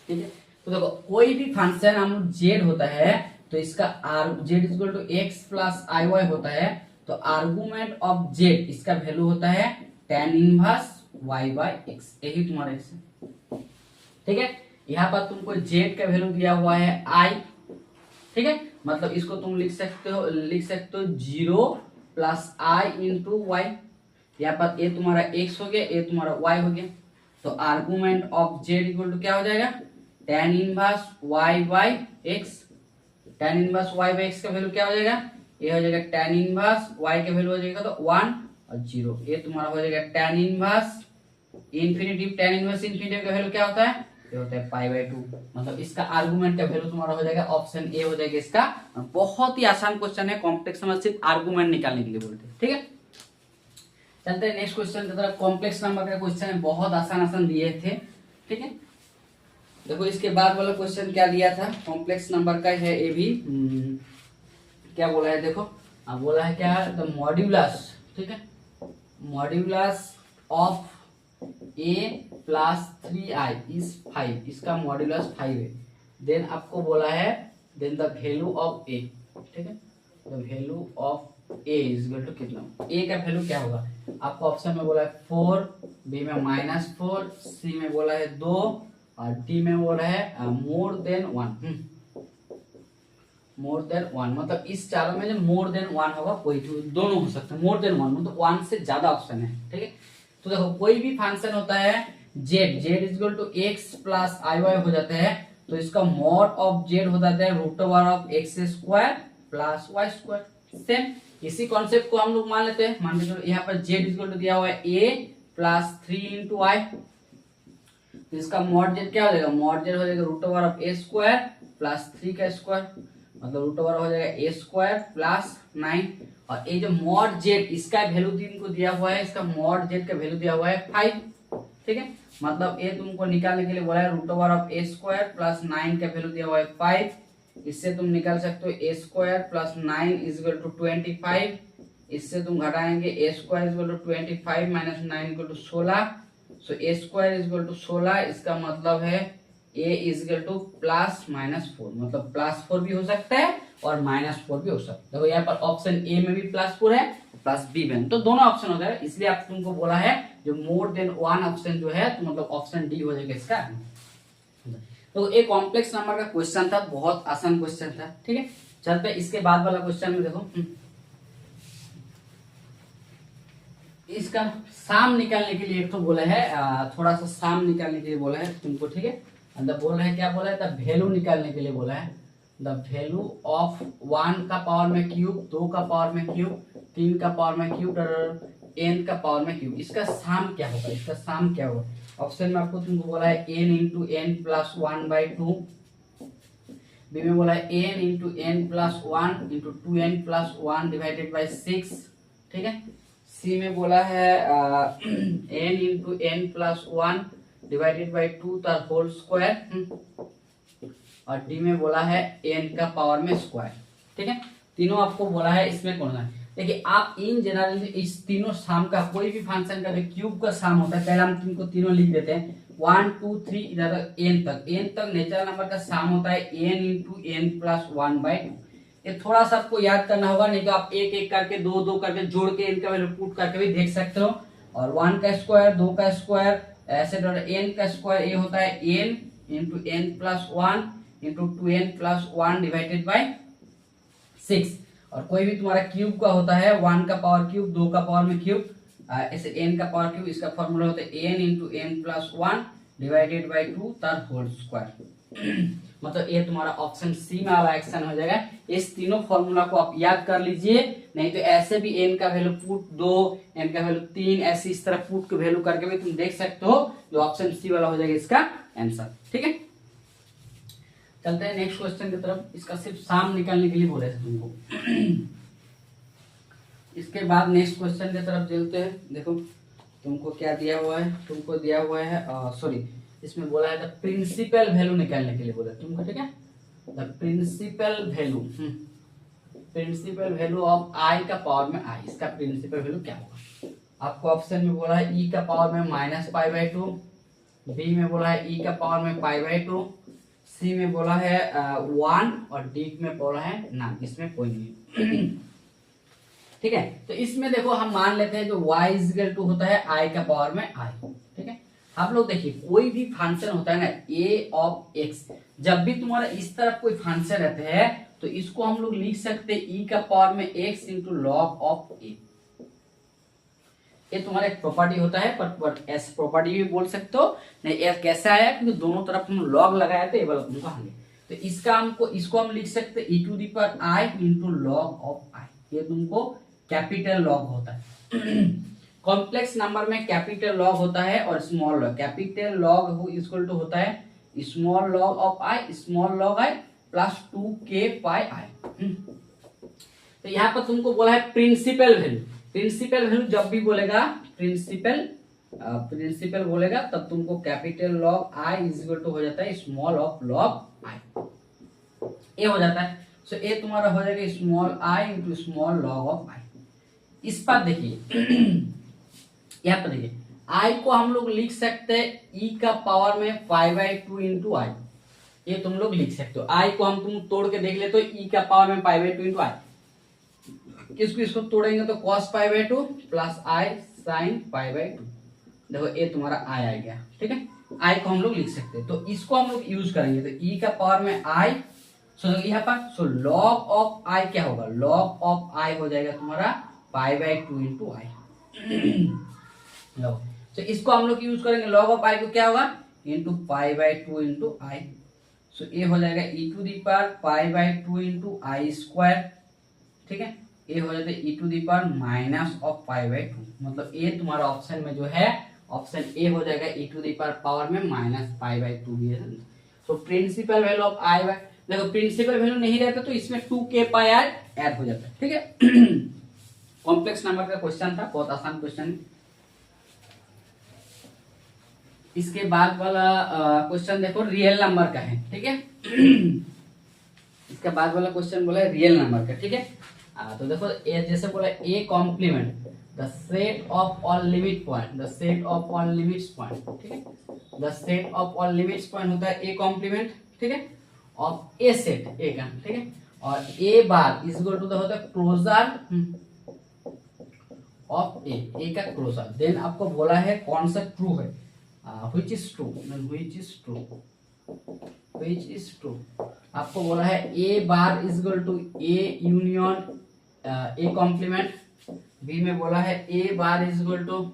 ठीक है। तो देखो कोई भी फंक्शन हम जेड होता है तो इसका R Z equal to X plus I Y होता है, तो आर्गुमेंट ऑफ जेड इसका वैल्यू होता है tan inverse Y by X, यही तुम्हारा एक्स है, ठीक है। यहाँ पर तुमको जेड का वैल्यू दिया हुआ है आई, ठीक है, मतलब इसको तुम लिख सकते हो 0 प्लस आई इंटू वाई, यहाँ पर ए तुम्हारा एक्स हो गया, ए तुम्हारा वाई हो गया, तो argument of Z equal to क्या हो जाएगा tan inverse Y by X, tan inverse Y by X का वैल्यू क्या हो जाएगा, ये हो जाएगा tan इनवर्स वाई का वैल्यू हो जाएगा तो 1 और 0, ये तुम्हारा हो जाएगा tan inverse infinity, tan inverse infinity का वैल्यू क्या होता है, ये होता है पाई बाई 2, मतलब इसका आर्गुमेंट का वैल्यू तुम्हारा हो जाएगा ऑप्शन ए हो जाएगा इसका। बहुत ही आसान क्वेश्चन है, कॉम्प्लेक्स नंबर सिर्फ आर्गुमेंट निकालने के लिए बोलते हैं, ठीक है। चलते हैं नेक्स्ट क्वेश्चन की तरफ, कॉम्प्लेक्स नंबर का क्वेश्चन है, बहुत आसान दिए थे, ठीक है। देखो इसके बाद वाला क्वेश्चन क्या दिया था, कॉम्प्लेक्स नंबर का है ये भी, क्या बोला है देखो, बोला है क्या, द मॉड्यूलस, ठीक है, modulus of a plus 3i is 5, इसका मॉड्यूलस 5 है, देन आपको बोला है then the value of a, ठीक है, the value of a is equal to कितना, a का वैल्यू क्या होगा, आपको ऑप्शन में बोला है 4, b में -4, c में बोला है 2 और d में बोला है मोर देन 1, मोर देन 1, मतलब इस चारों में जो मोर देन 1 होगा कोई दोनों हो सकता है, मोर देन 1 मतलब 1 से ज्यादा ऑप्शन है, ठीक है। तो देखो कोई भी फंक्शन होता है Z is equal to X plus I Y हो जाता है, तो इसका मॉड ऑफ जेड हो जाता है root over of X square plus Y square. Same इसी कॉन्सेप्ट को हम लोग मान लेते हैं, मान लीजिए यहाँ पर जेड इज इक्वल टू दिया हुआ है ए प्लस 3 इंटू आई, तो इसका मॉड जेड क्या हो जाएगा, मॉड जेड हो जाएगा root over of A square plus 3 का स्क्वायर, मतलब रूट ओवर हो जाएगा ए स्क्वायर प्लस 9, और ये जो मॉड जेड इसका वैल्यू इनको दिया हुआ है, इसका मॉड जेड का वैल्यू दिया हुआ है 5, ठीक है, मतलब ये तुमको निकालने के लिए बोला है root over of A square plus 9 का वैल्यू दिया हुआ है 5, इससे तुम निकाल सकते हो a square plus 9 is equal to 25, इससे तुम घटाएंगे a square is equal to 25 minus 9 equal to 16, so a square is equal to 16, इसका मतलब है a is equal to plus -4, मतलब +4 भी हो सकता है और -4 भी हो सकता है। देखो यहाँ पर ऑप्शन ए में भी +4 है प्लस बी में, तो दोनों ऑप्शन होता है, इसलिए आप तुमको बोला है जो मोर देन 1 ऑप्शन जो है, तो मतलब ऑप्शन डी हो जाएगा इसका। तो एक कॉम्प्लेक्स नंबर का क्वेश्चन था, बहुत आसान क्वेश्चन था, ठीक है। चलते इसके बाद वाला क्वेश्चन में देखो, इसका साम निकालने के लिए एक तो बोला है, थोड़ा सा साम निकालने के लिए बोला है तुमको, ठीक है। अंदर बोल रहे हैं क्या बोला है, द वैल्यू निकालने के लिए बोला है, द वैल्यू ऑफ 1 का पावर में क्यूब, 2 का पावर में क्यूब, 3 का पावर में क्यूब और n का पावर में क्यूब, इसका साम क्या होगा, इसका साम क्या होगा, ऑप्शन में आपको तुमको बोला है n into N plus 1/2, B में बोला है n into N plus 1 into 2n plus 1 divided by 6, ठीक है। सी में बोला है n into N plus 1 divided by 2 का होल स्क्वायर, और डी में बोला है n का पावर में स्क्वायर, ठीक है। तीनों आपको बोला है, इसमें कौन सा है। देखिए आप इन जनरल इस तीनों साम का कोई भी फंक्शन का जो क्यूब का साम होता है, पहले हम तुमको तीनों लिख देते हैं 1 2 3 इधर n तक नेचुरल नंबर का साम होता है n इंटू एन प्लस 1/2। ये थोड़ा सा आपको याद करना होगा, नहीं तो आप एक एक करके दो दो करके जोड़ के इनका वैल्यू पुट करके भी देख सकते हो। और 1 का स्क्वायर, 2 का स्क्वायर, ऐसे n का स्क्वायर ये होता है n into N plus 1 into 2n plus 1 divided by 6। और कोई भी तुम्हारा क्यूब का होता है 1 का पावर क्यूब, 2 का पावर में क्यूब, ऐसे n का पावर क्यूब, इसका फॉर्मूला होता है n into N plus 1 divided by 2 तर होल स्क्वायर। मतलब ये तुम्हारा ऑप्शन सी में वाला एक्शन हो जाएगा। इस तीनों फॉर्मूला को आप याद कर लीजिए, नहीं तो ऐसे भी n का वैल्यू पुट 2, n का वैल्यू 3, ऐसे इस तरह पुट के वैल्यू करके भी तुम देख सकते हो, जो ऑप्शन सी वाला हो जाएगा इसका आंसर, ठीक है। चलते हैं नेक्स्ट क्वेश्चन की तरफ। इसका सिर्फ साम निकालने के लिए बोले थे तुमको। इसके बाद नेक्स्ट क्वेश्चन की तरफ चलते हैं। देखो तुमको क्या दिया हुआ है, तुमको दिया हुआ है सॉरी, इसमें बोला है द प्रिंसिपल वैल्यू निकालने के लिए बोला तुमको, ठीक है। The principal value, principal value of i का पावर में आई, इसका प्रिंसिपल वैल्यू क्या होगा। आपको ऑप्शन में बोला है ई का पावर में -π/2, बी में बोला है ई का पावर में π/2, सी में बोला है 1 और डी में बोला है ना, इसमें कोई नहीं। ठीक है, तो इसमें देखो हम मान लेते हैं जो y इक्वल टू होता है i का पावर में i, ठीक है। आप लोग देखिए कोई भी फंक्शन होता है ना a ऑफ x, जब भी तुम्हारा इस तरफ कोई फंक्शन रहते हैं तो इसको हम लोग लिख सकते हैं e का पावर में x into log of a। ये तुम्हारा एक प्रॉपर्टी होता है, पर ऐसे प्रॉपर्टी भी बोल सकते हो। नहीं ये कैसे आया, क्योंकि दोनों तरफ हम लॉग लगाए थे, ये वाला तुमको आगे, तो इसका हमको इसको हम लिख सकते हैं e to the power i into log of i। ये तुमको कैपिटल लॉग होता है। कॉम्प्लेक्स नंबर में कैपिटल लॉग होता है और small log. Capital log equal to होता है small log of I, small log I plus 2k pi I. तो यहाँ पर तुमको बोला है प्रिंसिपल वैल्यू। प्रिंसिपल वैल्यू जब भी बोलेगा प्रिंसिपल बोलेगा तब तुमको capital log I equal to हो जाता है स्मॉल ऑफ लॉग आई, ये हो जाता है। सो ये तुम्हारा हो जाएगा small i into small log of i. इस पर देखिए यहाँ पर देखिए आई को हम लोग लिख सकते हैं ई का पावर में 5/2 इंटू आई, ये तुम लोग लिख सकते हो। आई को हम तुम तोड़ के देख ले तो ई का पावर में 5/2 इंटू आई, इसको तोड़ेंगे तो cos π/2 प्लस आई साइन π/2। देखो ये तुम्हारा आई आ गया, ठीक है। आई को हम लोग लिख सकते हैं, तो इसको हम लोग यूज करेंगे तो ई का पावर में आई, सो यहाँ पर सो लॉग ऑफ आई क्या होगा, लॉग ऑफ आई हो जाएगा तुम्हारा π/2 इंटू आई। तो इसको हम लोग यूज करेंगे, लॉग ऑफ आई को क्या होगा इंटू π/2 इंटू आई। सो ये हो जाएगा e to the power π/2 into i square, ठीक है। ये हो जाता है e to the power minus of π/2, मतलब ये तुम्हारा ऑप्शन में जो है ऑप्शन ए हो जाएगा ई टू दी पावर में -π/2 भी है। सो प्रिंसिपल वैल्यू ऑफ आई, देखो प्रिंसिपल वैल्यू नहीं रहता तो इसमें 2k पाई आई ऐड हो जाता है, ठीक है। कॉम्प्लेक्स नंबर का क्वेश्चन था, बहुत आसान क्वेश्चन। इसके बाद वाला क्वेश्चन देखो रियल नंबर का है, ठीक है। इसके बाद वाला क्वेश्चन बोला है रियल नंबर का, ठीक है। तो देखो ये जैसे बोला A complement the set of all limit point, the set of all limits point, ठीक है। The set of all limits point होता है ए कॉम्प्लीमेंट, ठीक है, ऑफ ए सेट ए का, ठीक है। और ए बार इज इक्वल टू होता है क्लोजर ऑफ ए का क्लोजर। देन आपको बोला है कौन सा ट्रू है, which is true, which is true, which is true। आपको बोला है a bar is equal to a union a complement, b में बोला है a bar is equal to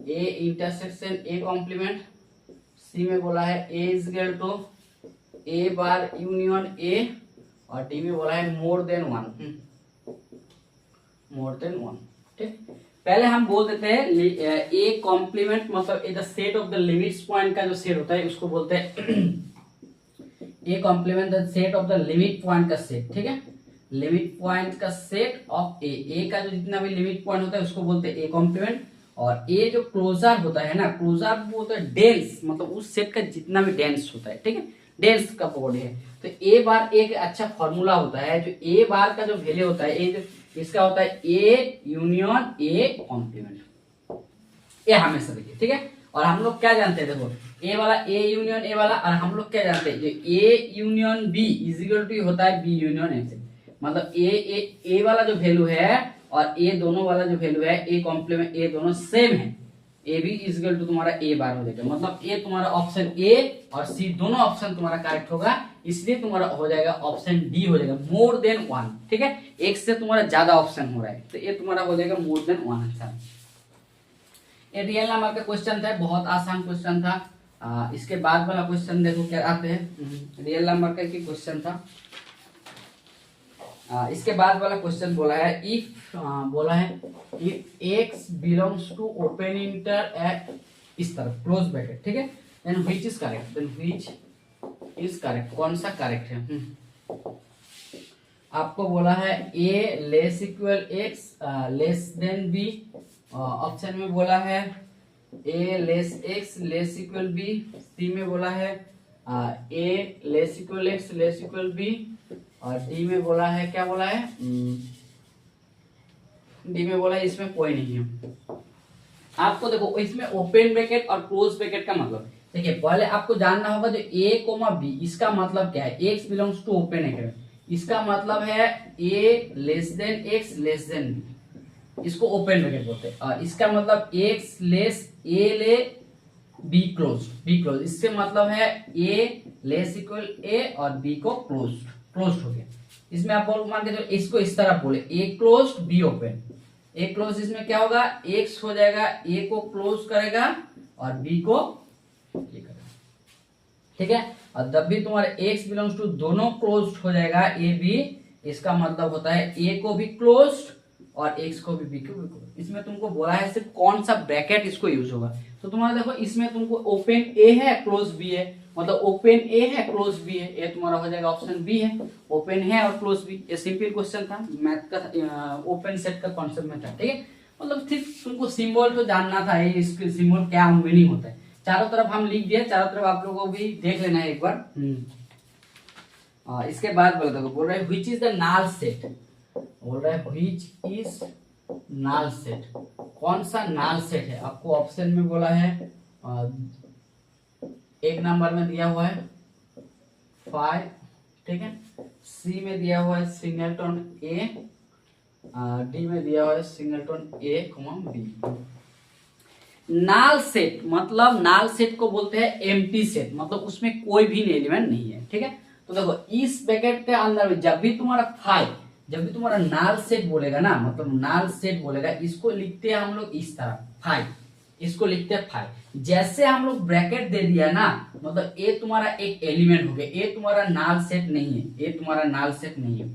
a intersection a complement, c में बोला है a is equal to a bar union a, और डी में बोला है more than one, more than one, ठीक। पहले हम बोल देते हैं ए कॉम्प्लीमेंट मतलब the set of the limits point का जो सेट होता है उसको बोलते हैं ए complement the set of the limit point का सेट, ठीक है, लिमिट पॉइंट का सेट ऑफ ए का जो जितना भी लिमिट पॉइंट होता है उसको बोलते हैं ए कॉम्प्लीमेंट। और ए जो क्लोजर होता है ना, क्लोजर वो होता है डेंस, मतलब उस सेट का जितना भी डेंस होता है, ठीक है, डेंस का बॉडी है। तो ए बार एक अच्छा फॉर्मूला होता है, जो ए बार का जो वैल्यू होता है, ए जो इसका होता है ए यूनियन ए कॉम्प्लीमेंट, ये हमेशा देखिए, ठीक है। और हम लोग क्या जानते हैं, देखो ए वाला ए यूनियन ए वाला, और हम लोग क्या जानते हैं, जो A union B is equal to होता है बी यूनियन ए, मतलब ए वाला जो वैल्यू है और ए दोनों वाला जो वैल्यू है ए कॉम्प्लीमेंट ए दोनों सेम है, A B is equal to तुम्हारा ए बार हो जाएगा, मतलब ए तुम्हारा ऑप्शन ए और सी दोनों ऑप्शन तुम्हारा करेक्ट होगा, इसलिए तुम्हारा हो जाएगा ऑप्शन डी हो जाएगा मोर देन वन, ठीक है, एक से तुम्हारा ज्यादा ऑप्शन हो रहा है तो ये तुम्हारा हो जाएगा मोर देन वन आंसर। ये रियल नंबर का क्वेश्चन था, बहुत आसान क्वेश्चन था। इसके बाद वाला क्वेश्चन देखो क्या आते हैं, रियल नंबर का क्वेश्चन था। इसके बाद वाला क्वेश्चन बोला है if x belongs to open interval इस तरफ क्लोज ब्रैकेट, ठीक है, then which is correct, then which is correct, कौन सा करेक्ट है। आपको बोला है a less equal x less than b, option में बोला है a less x less equal b, C में बोला है a less equal x less equal b, और डी में बोला है, क्या बोला है, डी में बोला है इसमें कोई नहीं है। आपको देखो इसमें ओपन ब्रैकेट और क्लोज ब्रैकेट का मतलब देखिए, पहले आपको जानना होगा जो ए कोमा बी इसका मतलब क्या है, x belongs to open bracket, इसका मतलब है a less than x less than b, इसको ओपन ब्रैकेट बोलते हैं। और इसका मतलब एक्स लेस ए ले बी क्लोज, इससे मतलब है ए लेस इक्वल ए और बी को क्लोज हो गया। इसमें आप बोल मान के चलो इसको इस तरह बोले a close b open, a close इसमें क्या होगा, एक्स हो जाएगा ए को क्लोज करेगा और बी को ये करेगा, ठीक है। और जब भी तुम्हारे एक्स बिलोंग्स टू दोनों क्लोज हो जाएगा ए बी, इसका मतलब होता है ए को भी क्लोज और एक्स को भी बी को भी क्लोज। इसमें तुमको बोला है सिर्फ कौन सा ब्रैकेट इसको यूज होगा, तो तुम्हारा देखो इसमें तुमको ओपन ए है क्लोज बी है, मतलब ओपन ए है क्लोज बी है, ये तुम्हारा हो जाएगा ऑप्शन बी है, ओपन है और क्लोज बी। ये सिंपल क्वेश्चन था, मैथ का ओपन सेट का कॉन्सेप्ट में था, ठीक है, मतलब सिर्फ तुमको सिंबल तो जानना था, ये इसके सिंबल क्या मीनिंग होता है। चारों तरफ हम लिख दिए, चारों तरफ आप लोगों को भी देख लेना है एक बार। इसके बाद बोल रहे हैं which is the null set, बोल रहा है व्हिच इज नल सेट, कौन सा नल सेट है। आपको ऑप्शन में बोला है एक नंबर में दिया हुआ है 5, ठीक है, सी में दिया हुआ है सिंगलटन ए, डी में दिया हुआ है सिंगलटन ए बी। नाल सेट मतलब नाल सेट को बोलते हैं एम्प्टी सेट, मतलब उसमें कोई भी एलिमेंट नहीं है, ठीक है। तो देखो इस ब्रैकेट के अंदर में जब भी तुम्हारा 5, जब भी तुम्हारा नाल सेट बोलेगा ना, मतलब नाल सेट बोलेगा, इसको लिखते हैं हम लोग इस तरह 5, इसको लिखते हैं 5। जैसे हम लोग ब्रैकेट दे दिया ना, मतलब ए तुम्हारा एक एलिमेंट हो गया, ए तुम्हारा नाल सेट नहीं है, ए तुम्हारा नाल सेट नहीं है,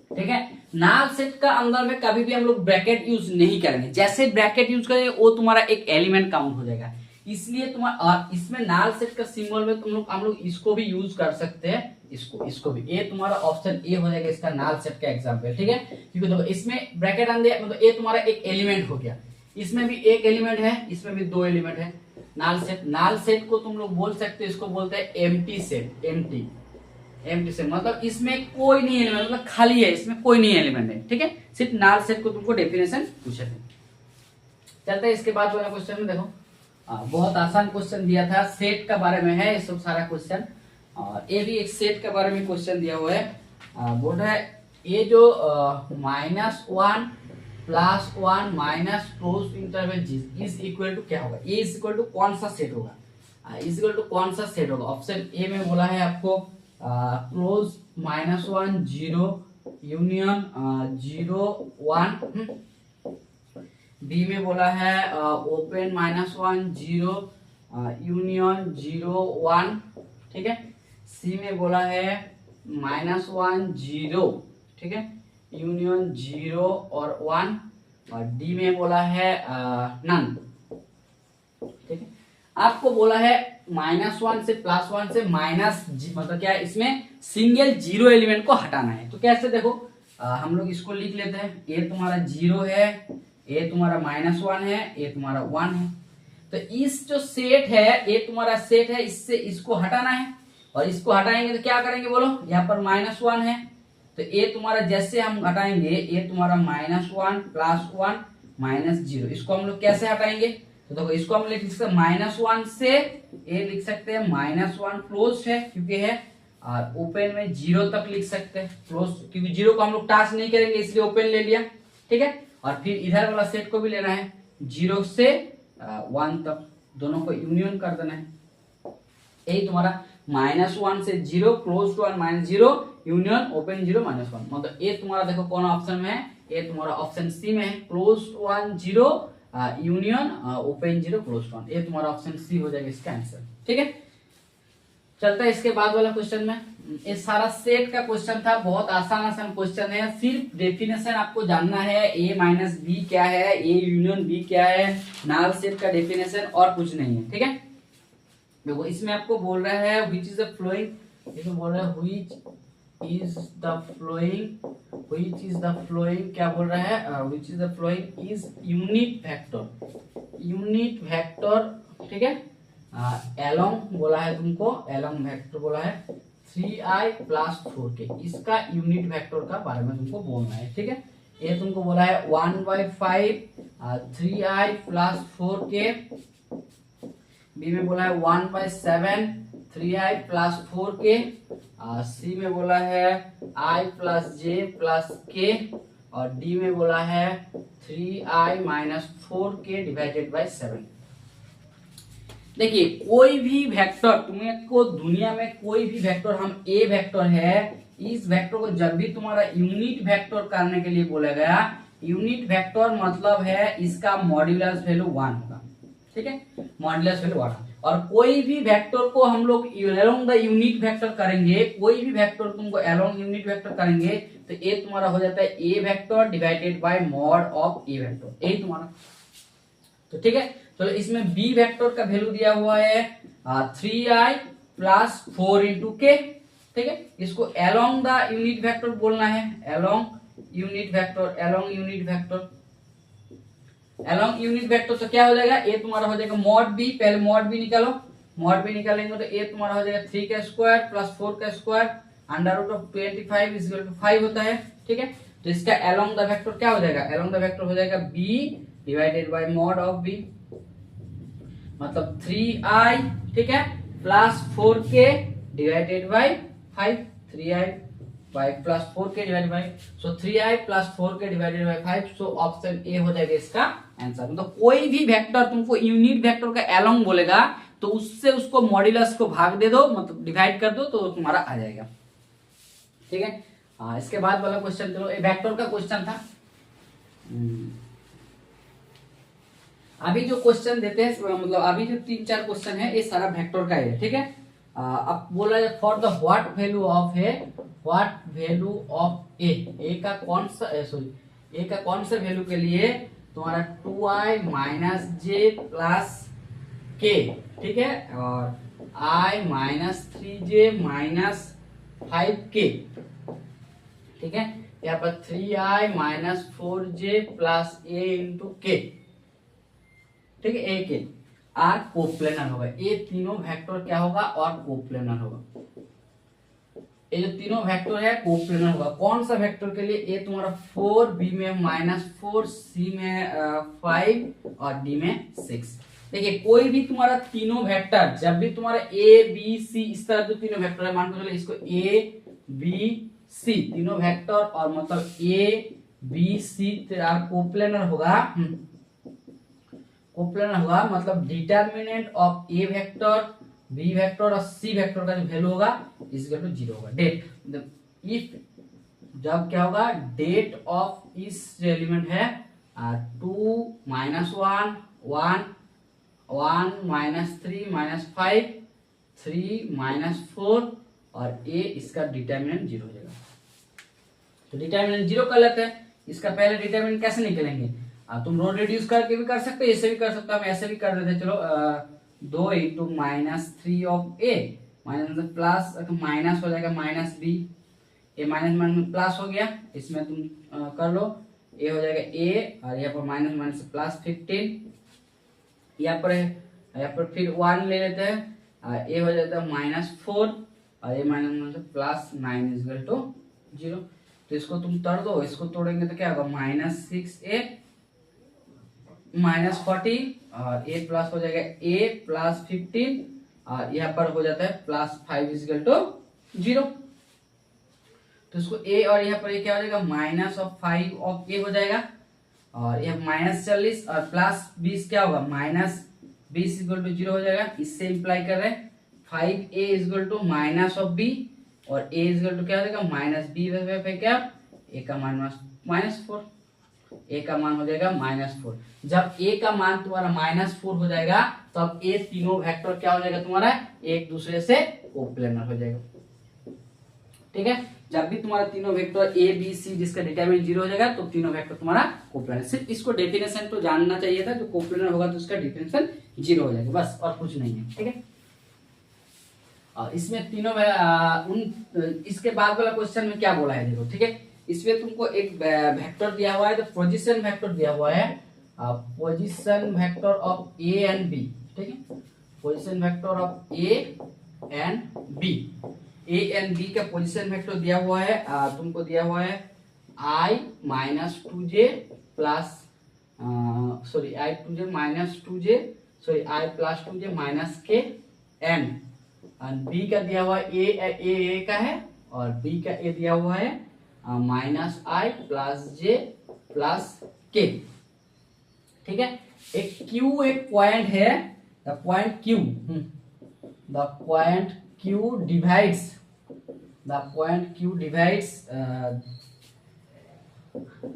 ठीक है। नाल सेट का अंदर में कभी भी हम लोग ब्रैकेट यूज नहीं करेंगे, जैसे ब्रैकेट यूज करेंगे वो तुम्हारा एक एलिमेंट काउंट हो जाएगा, इसलिए तुम्हारा। और इसमें नाल सेट का सिंबल में हम लोग इसको भी यूज कर सकते हैं, इसको भी। ये तुम्हारा ऑप्शन ए हो जाएगा इसका नाल सेट का एग्जांपल, ठीक है, क्योंकि देखो इसमें ब्रैकेट अंदर मतलब ए तुम्हारा एक एलिमेंट हो गया, इसमें भी एक एलिमेंट है, इसमें भी 2 एलिमेंट है। नाल सेट को तुम लोग बोल सकते हो, इसको बोलते हैं एम्प्टी सेट, एम्प्टी सेट मतलब इसमें कोई नहीं एलिमेंट, मतलब खाली है, इसमें कोई नहीं एलिमेंट है, ठीक है। सिर्फ नाल सेट को तुमको डेफिनेशन पूछे थे। चलते हैं इसके बाद वाला क्वेश्चन में, देखो बहुत आसान क्वेश्चन दिया था, सेट का बारे में है ये सब सारा क्वेश्चन, और ये भी एक सेट के बारे में क्वेश्चन दिया हुआ है। बोल रहा है ये जो -1 +1 minus close interval is equal to क्या होगा, ये इज इक्वल टू कौन सा सेट होगा, इज इक्वल टू कौन सा सेट होगा। ऑप्शन ए में बोला है आपको क्लोज -1 0 यूनियन 0 1, बी में बोला है ओपन -1 0 यूनियन 0 1, ठीक है। सी में बोला है -1 0, ठीक है, यूनियन 0 और 1, और डी में बोला है नन। ठीक है, आपको बोला है -1 से +1 से माइनस, मतलब क्या है, इसमें सिंगल जीरो एलिमेंट को हटाना है। तो कैसे, देखो हम लोग इसको लिख लेते हैं। ए तुम्हारा 0 है, ए तुम्हारा -1 है, ए तुम्हारा 1 है। तो इस जो सेट है, ए तुम्हारा सेट है, इससे इसको हटाना है। और इसको हटाएंगे तो क्या करेंगे बोलो, यहाँ पर -1 है, तो ए तुम्हारा जैसे हम हटाएंगे, ए तुम्हारा -1 +1 -0, इसको हम लोग कैसे हटाएंगे? तो देखो इसको हम लिख सकते हैं -1 से ए लिख सकते हैं -1 क्लोज है क्योंकि है, और ओपन में 0 तक लिख सकते हैं क्लोज, क्योंकि 0 को हम लोग टास्क नहीं करेंगे इसलिए ओपन ले लिया। ठीक है, और फिर इधर वाला सेट को भी लेना है 0 से 1 तक, दोनों को यूनियन कर देना है। यही तुम्हारा -1 से 0 क्लोज टू 1 -0 यूनियन ओपन 0 -1, मतलब ये तुम्हारा देखो कौन ऑप्शन में है, ये तुम्हारा ऑप्शन सी में है, close to 1 0 union open 0 close to 1, ये तुम्हारा ऑप्शन सी हो जाएगा इसका आंसर। ठीक है, चलता है इसके बाद वाला क्वेश्चन में। ये सारा सेट का क्वेश्चन था, बहुत आसान क्वेश्चन है, सिर्फ डेफिनेशन आपको जानना है, ए माइनस बी क्या है, ए यूनियन बी क्या है, नाल सेट का डेफिनेशन, और कुछ नहीं है। ठीक है, देखो इसमें आपको बोल रहा है व्हिच इज द फ्लोइंग, इसमें बोल रहा है व्हिच इज द फ्लोइंग, क्या बोल रहा है, which is the following is unit vector. ठीक है, एलोंग बोला है तुमको, एलोंग वेक्टर बोला है 3i + 4k, इसका यूनिट वेक्टर का बारे में तुमको बोलना है। ठीक है, ये तुमको बोला है 1/5 3i + 4k, बी में बोला है 1/7 3i + 4k, सी में बोला है i + j + k, और डी में बोला है 3i - 4k / 7। देखिए कोई भी वेक्टर, तुम्हें को दुनिया में कोई भी वेक्टर, हम ए वेक्टर है, इस वेक्टर को जब भी तुम्हारा यूनिट वेक्टर करने के लिए बोला गया, यूनिट वेक्टर मतलब है इसका मॉड्यूलस वैल्यू 1 होगा। ठीक है, मॉड्यूलस वैल्यू 1, और कोई भी वेक्टर को हम लोग अलोंग द यूनिट वेक्टर करेंगे, कोई भी वेक्टर तुमको अलोंग यूनिट वेक्टर करेंगे तो ये तुम्हारा हो जाता है a vector divided by mod of A vector, यही तुम्हारा। तो ठीक है, चलो इसमें बी वेक्टर का वैल्यू दिया हुआ है 3i + 4 × k। ठीक है, इसको अलोंग द यूनिट वेक्टर बोलना है, अलोंग यूनिट वेक्टर। तो क्या हो जाएगा, ये तुम्हारा हो जाएगा मॉड बी, पहले मॉड बी निकालो, मॉड बी निकालेंगे तो ये तुम्हारा हो जाएगा 3k² + 4k² √25 = 5 होता है। ठीक है, तो इसका अलोंग द वेक्टर क्या हो जाएगा, अलोंग द वेक्टर हो जाएगा b divided by mod of b, मतलब 3i, ठीक है, + 4k divided by 5, 3i + 4k divided by, so 3i + 4k divided by 5, so option A हो जाएगा इसका आंसर। मतलब कोई भी वेक्टर तुमको यूनिट वेक्टर का अलोंग बोलेगा तो उससे उसको मॉड्यूलस को भाग दे दो, मतलब डिवाइड कर दो, तो तुम्हारा आ जाएगा। ठीक है, इसके बाद वाला क्वेश्चन, चलो वेक्टर का क्वेश्चन था। अभी जो क्वेश्चन देते हैं, मतलब अभी जो 3-4 क्वेश्चन है, ये सारा वेक्टर का है। ठीक है, अब बोला है for the what value of ए का कौन सा, सॉरी ए का कौन सा वैल्यू के लिए तुम्हारा 2i - j + k, ठीक है, और i - 3j - 5k। ठीक है, यहाँ पर 3i - 4j + a × k। ठीक है, ए के आर कोप्लेनर होगा, ये तीनों वेक्टर क्या होगा, और कोप्लेनर होगा। ये जो तीनों वेक्टर है कोप्लेनर होगा। कौन सा वेक्टर के लिए, ए तुम्हारा 4, बी में -4, सी में 5 और डी में 6। देखिए कोई भी तुम्हारा तीनों वेक्टर, जब भी तुम्हारा ए बी सी इस तरह जो तीनों वेक्टर है, मान के चलो इसको ए बी सी तीनों वेक्टर, और मतलब ए बी सी कोप्लेनर होगा, कोप्लेनर होगा, मतलब determinant of A vector, B vector और सी वेक्टर का जो वैल्यू होगा इज इक्वल टू 0 होगा। डेट, इफ जब क्या होगा, डेट ऑफ इस जो एलिमेंट है 2 - 1 1 1 -3 -5 3 -4 और ए इसका डिटरमिनेंट 0 हो जाएगा। तो डिटरमिनेंट 0 कर लेते हैं। इसका पहले डिटरमिनेंट कैसे निकलेंगे, तुम रो रिड्यूस करके भी कर सकते हो, ऐसे भी कर सकते हो, हम ऐसे भी कर देते। चलो 2 into -3 of A minus plus minus हो जाएगा -b, ए माइनस माइनस प्लस हो गया, इसमें तुम कर लो, ए हो जाएगा ए और यहाँ पर माइनस माइनस प्लस 15, यहाँ पर फिर 1 ले लेते हैं, ए हो जाता है -4 और a minus minus plus 9 is equal to 0। तो इसको तुम तोड़ दो, इसको तोड़ेंगे तो क्या होगा -6a -40 और a प्लस हो जाएगा a प्लस 15 और यहाँ पर हो जाता है +5 इज इक्वल टू 0। तो इसको a और यहाँ पर ये क्या हो जाएगा -5 ऑफ a हो जाएगा और यह -40 और +20 क्या होगा -20 इक्वल टू 0 हो जाएगा। इससे इंप्लाई कर रहे हैं 5a is equal to minus of b और a इज इक्वल टू क्या हो जाएगा -b पे क्या a का मान -4, a का मान हो जाएगा -4। जब a का मान तुम्हारा -4 हो जाएगा तब ये तीनों वेक्टर क्या हो जाएगा तुम्हारा एक दूसरे से कोप्लेनर हो जाएगा। ठीक है, जब भी तुम्हारा तीनों वेक्टर a b c जिसका डिटरमिनेंट 0 हो जाएगा तो तीनों वेक्टर तुम्हारा कोप्लेनर। सिर्फ इसको डेफिनेशन तो जानना चाहिए था, जो कोप्लेनर होगा तो उसका डेफिनेशन 0 हो जाएगा, बस और कुछ नहीं है। ठीक है, इसमें तीनों इसके बाद वाला क्वेश्चन में क्या बोला है देखो। ठीक है, इसमें तुमको एक वेक्टर दिया हुआ है, तो पोजीशन वेक्टर दिया हुआ है, position vector of A and B. ठीक है, position vector of A and B, A and B का पोजीशन वेक्टर दिया हुआ है, तुमको दिया हुआ है i - 2j plus i 2j minus 2j i plus 2j minus k and B का दिया हुआ है ए का है और बी का ए दिया हुआ है -i plus j plus k। ठीक है, एक q एक पॉइंट है, the point q divides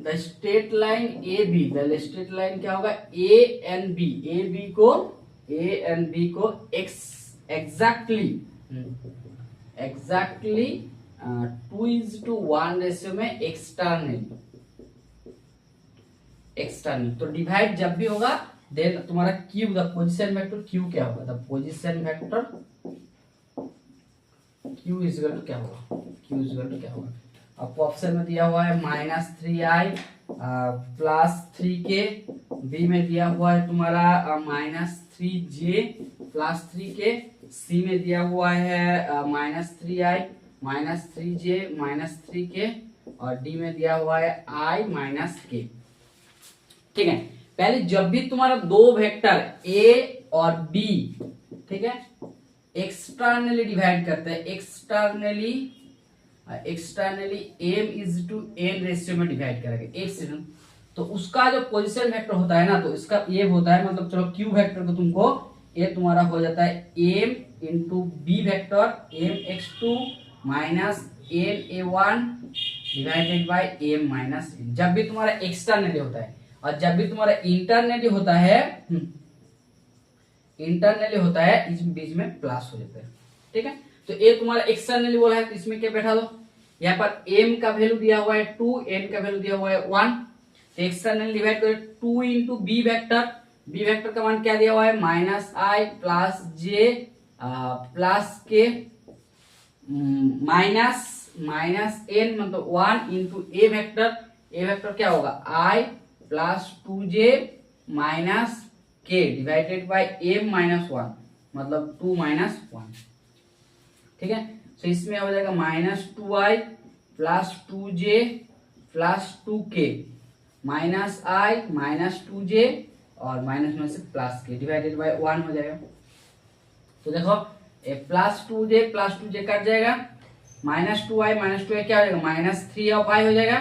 the straight line AB। the straight line क्या होगा A and B को exactly 2:1 रेशियो में एक्सटर्नल। तो डिवाइड जब भी होगा देन तुम्हारा Q the position vector Q क्या होगा, the position vector Q is equal to क्या होगा, आपको ऑप्शन में दिया हुआ है -3i प्लस 3k, बी में दिया हुआ है तुम्हारा -3j प्लस 3k, सी में दिया हुआ है -3i -3j -3k और डी में दिया हुआ है i -k। ठीक है, पहले जब भी तुम्हारा दो वेक्टर a और b, ठीक है, एक्सटर्नली डिवाइड करते हैं, externally m is to n ratio में डिवाइड करेंगे एक से, तो उसका जो पोजीशन वेक्टर होता है ना, तो इसका ये होता है, मतलब चलो q वेक्टर को तुमको ये तुम्हारा हो जाता है m into B vector mx2 minus na1 divided by m minus n, जब भी तुम्हारा एक्सटर्नली होता है। और जब भी तुम्हारा इंटरनली होता है इस बीच में प्लस हो जाता है। ठीक है, तो ये तुम्हारा एक्सटर्नली बोला है, तो इसमें क्या बैठा दो, यहाँ पर m का वैल्यू दिया हुआ है 2, n का वैल्यू दिया हुआ है 1, तो एक्सटर्नल डिवाइड करो 2 इंटू बी वेक्टर का मान क्या दिया हुआ है -i plus j plus k minus n, मतलब 1 इंटू ए वेक्टर क्या होगा i plus 2j minus k divided by m minus 1, मतलब 2 माइनस 1। ठीक है, तो इसमें हो जाएगा -2i plus 2j plus 2k minus i minus 2j और माइनस में से प्लस k डिवाइडेड बाय 1 हो जाएगा। तो देखो प्लस 2j कट जाएगा, -2i क्या हो जाएगा -3i हो जाएगा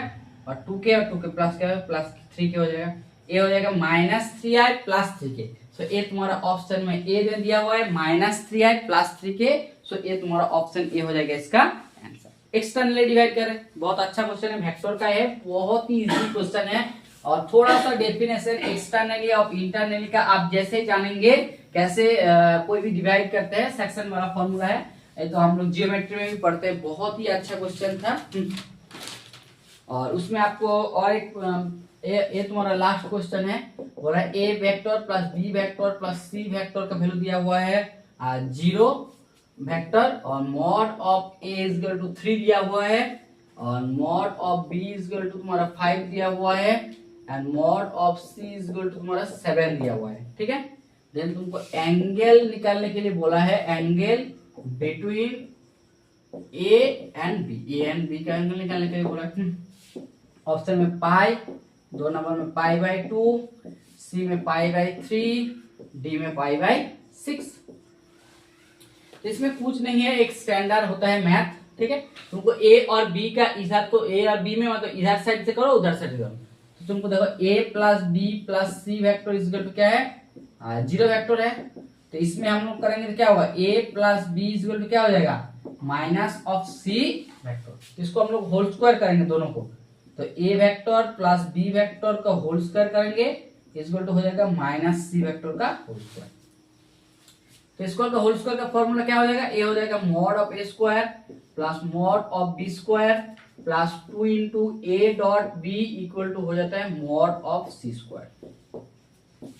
और 2k प्लस क्या प्लस 3k हो जाएगा, ये हो जाएगा -3i प्लस 3k। सो ये तुम्हारा ऑप्शन में ए दे दिया हुआ है -3i प्लस 3k, सो ये तुम्हारा ऑप्शन ए हो जाएगा इसका आंसर। एक्सटर्नली डिवाइड करें, बहुत अच्छा क्वेश्चन है, वेक्टर का है, बहुत ही इजी क्वेश्चन है और थोड़ा सा डेफिनेशन एक्सटर्नली और इंटरनली का आप जैसे जानेंगे कैसे कोई भी डिवाइड करते हैं, सेक्शन वाला फॉर्मूला है, तो हम लोग जियोमेट्री में भी पढ़ते हैं, बहुत ही अच्छा क्वेश्चन था। और उसमें आपको और एक ये तुम्हारा लास्ट क्वेश्चन है, बोला a vector plus B vector plus c vector का वैल्यू दिया हुआ है 0 वेक्टर, और mod of a is equal to 3 दिया हुआ है, और mod of b is equal to तुम्हारा 5 दिया हुआ है, and mod of c is equal to तुम्हारा 7 दिया हुआ है। ठीक है, देन तुमको एंगल निकालने के लिए बोला है, angle between A and B का एंगल निकालने के लिए बोला है। ऑप्शन में पाई, 2 नंबर में पाई बाई 2, सी में पाई बाई 3, डी में पाई बाई 6। तो इसमें कुछ नहीं है, एक स्टैंडर्ड होता है मैथ। ठीक है, तुमको ए और बी का इधर तो ए और बी में मतलब इधर साइड से करो उधर साइड से करो, तो तुमको देखो a plus b plus c vector is equal to क्या है 0 वेक्टर है। तो इसमें हम लोग करेंगे तो क्या होगा, a plus b is equal to क्या हो जाएगा माइनस ऑफ सी वेक्टर। तो इसको हम लोग होल स्क्वायर करेंगे दोनों को, तो A vector plus B vector का होल स्क्वायर करेंगे इज इक्वल टू हो जाएगा माइनस सी वेक्टर का होल स्क्वायर। तो स्क्वायर का होल स्क्वायर का फॉर्मूला क्या हो जाएगा, ए हो जाएगा mod of A square plus mod of B square plus 2 into A dot B equal to हो जाता है मॉड ऑफ सी स्क्वायर।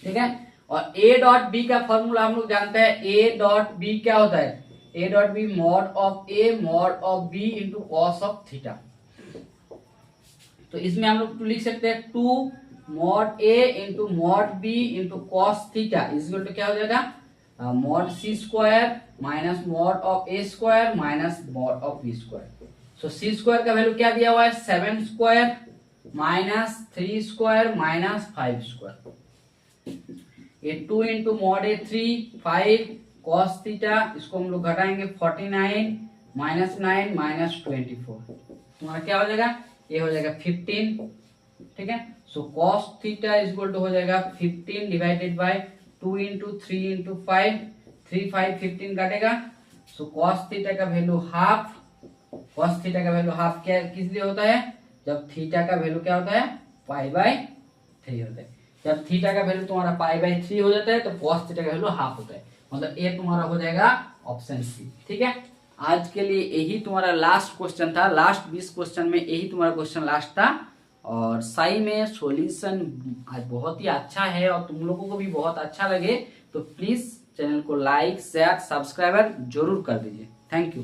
ठीक है, और ए डॉट बी का फॉर्मूला हम लोग जानते हैं, ए डॉट बी क्या होता है, A dot B mod of A mod of B into cos of theta. तो इसमें हम लोग लिख सकते हैं 2 mod A into mod B into cos theta is equal to क्या हो जाएगा mod C square minus mod of A square minus mod of B square. So C square का वैल्यू क्या दिया हुआ है 7 square minus 3 square minus 5 square. ये 2 into mod ए 3 5 cos theta, इसको हम लोग घटाएंगे 49 माइनस 9 माइनस 24, तुम्हारा क्या हो जाएगा, ये हो जाएगा 15। ठीक है, so cos theta is equal to हो जाएगा 15 डिवाइडेड बाय 2 इंटू 3 इंटू 5, 3 5 15 काटेगा, सो कॉस थीटा का वैल्यू हाफ। कॉस थीटा का वैल्यू हाफ क्या किस लिए होता है, जब थीटा का वैल्यू क्या होता है पाई बाय 3 होता है। जब थीटा का वैल्यू तुम्हारा पाई बाय 3 हो जाता है तो कॉस थीटा का वैल्यू हाफ होता है, मतलब ए तुम्हारा हो जाएगा ऑप्शन सी। ठीक है, आज के लिए यही तुम्हारा लास्ट क्वेश्चन था, लास्ट 20 क्वेश्चन में यही तुम्हारा क्वेश्चन लास्ट था, और सही में सॉल्यूशन आज बहुत ही अच्छा है और तुम लोगों को भी बहुत अच्छा लगे तो प्लीज चैनल को लाइक शेयर सब्सक्राइबर जरूर कर दीजिए। Thank you.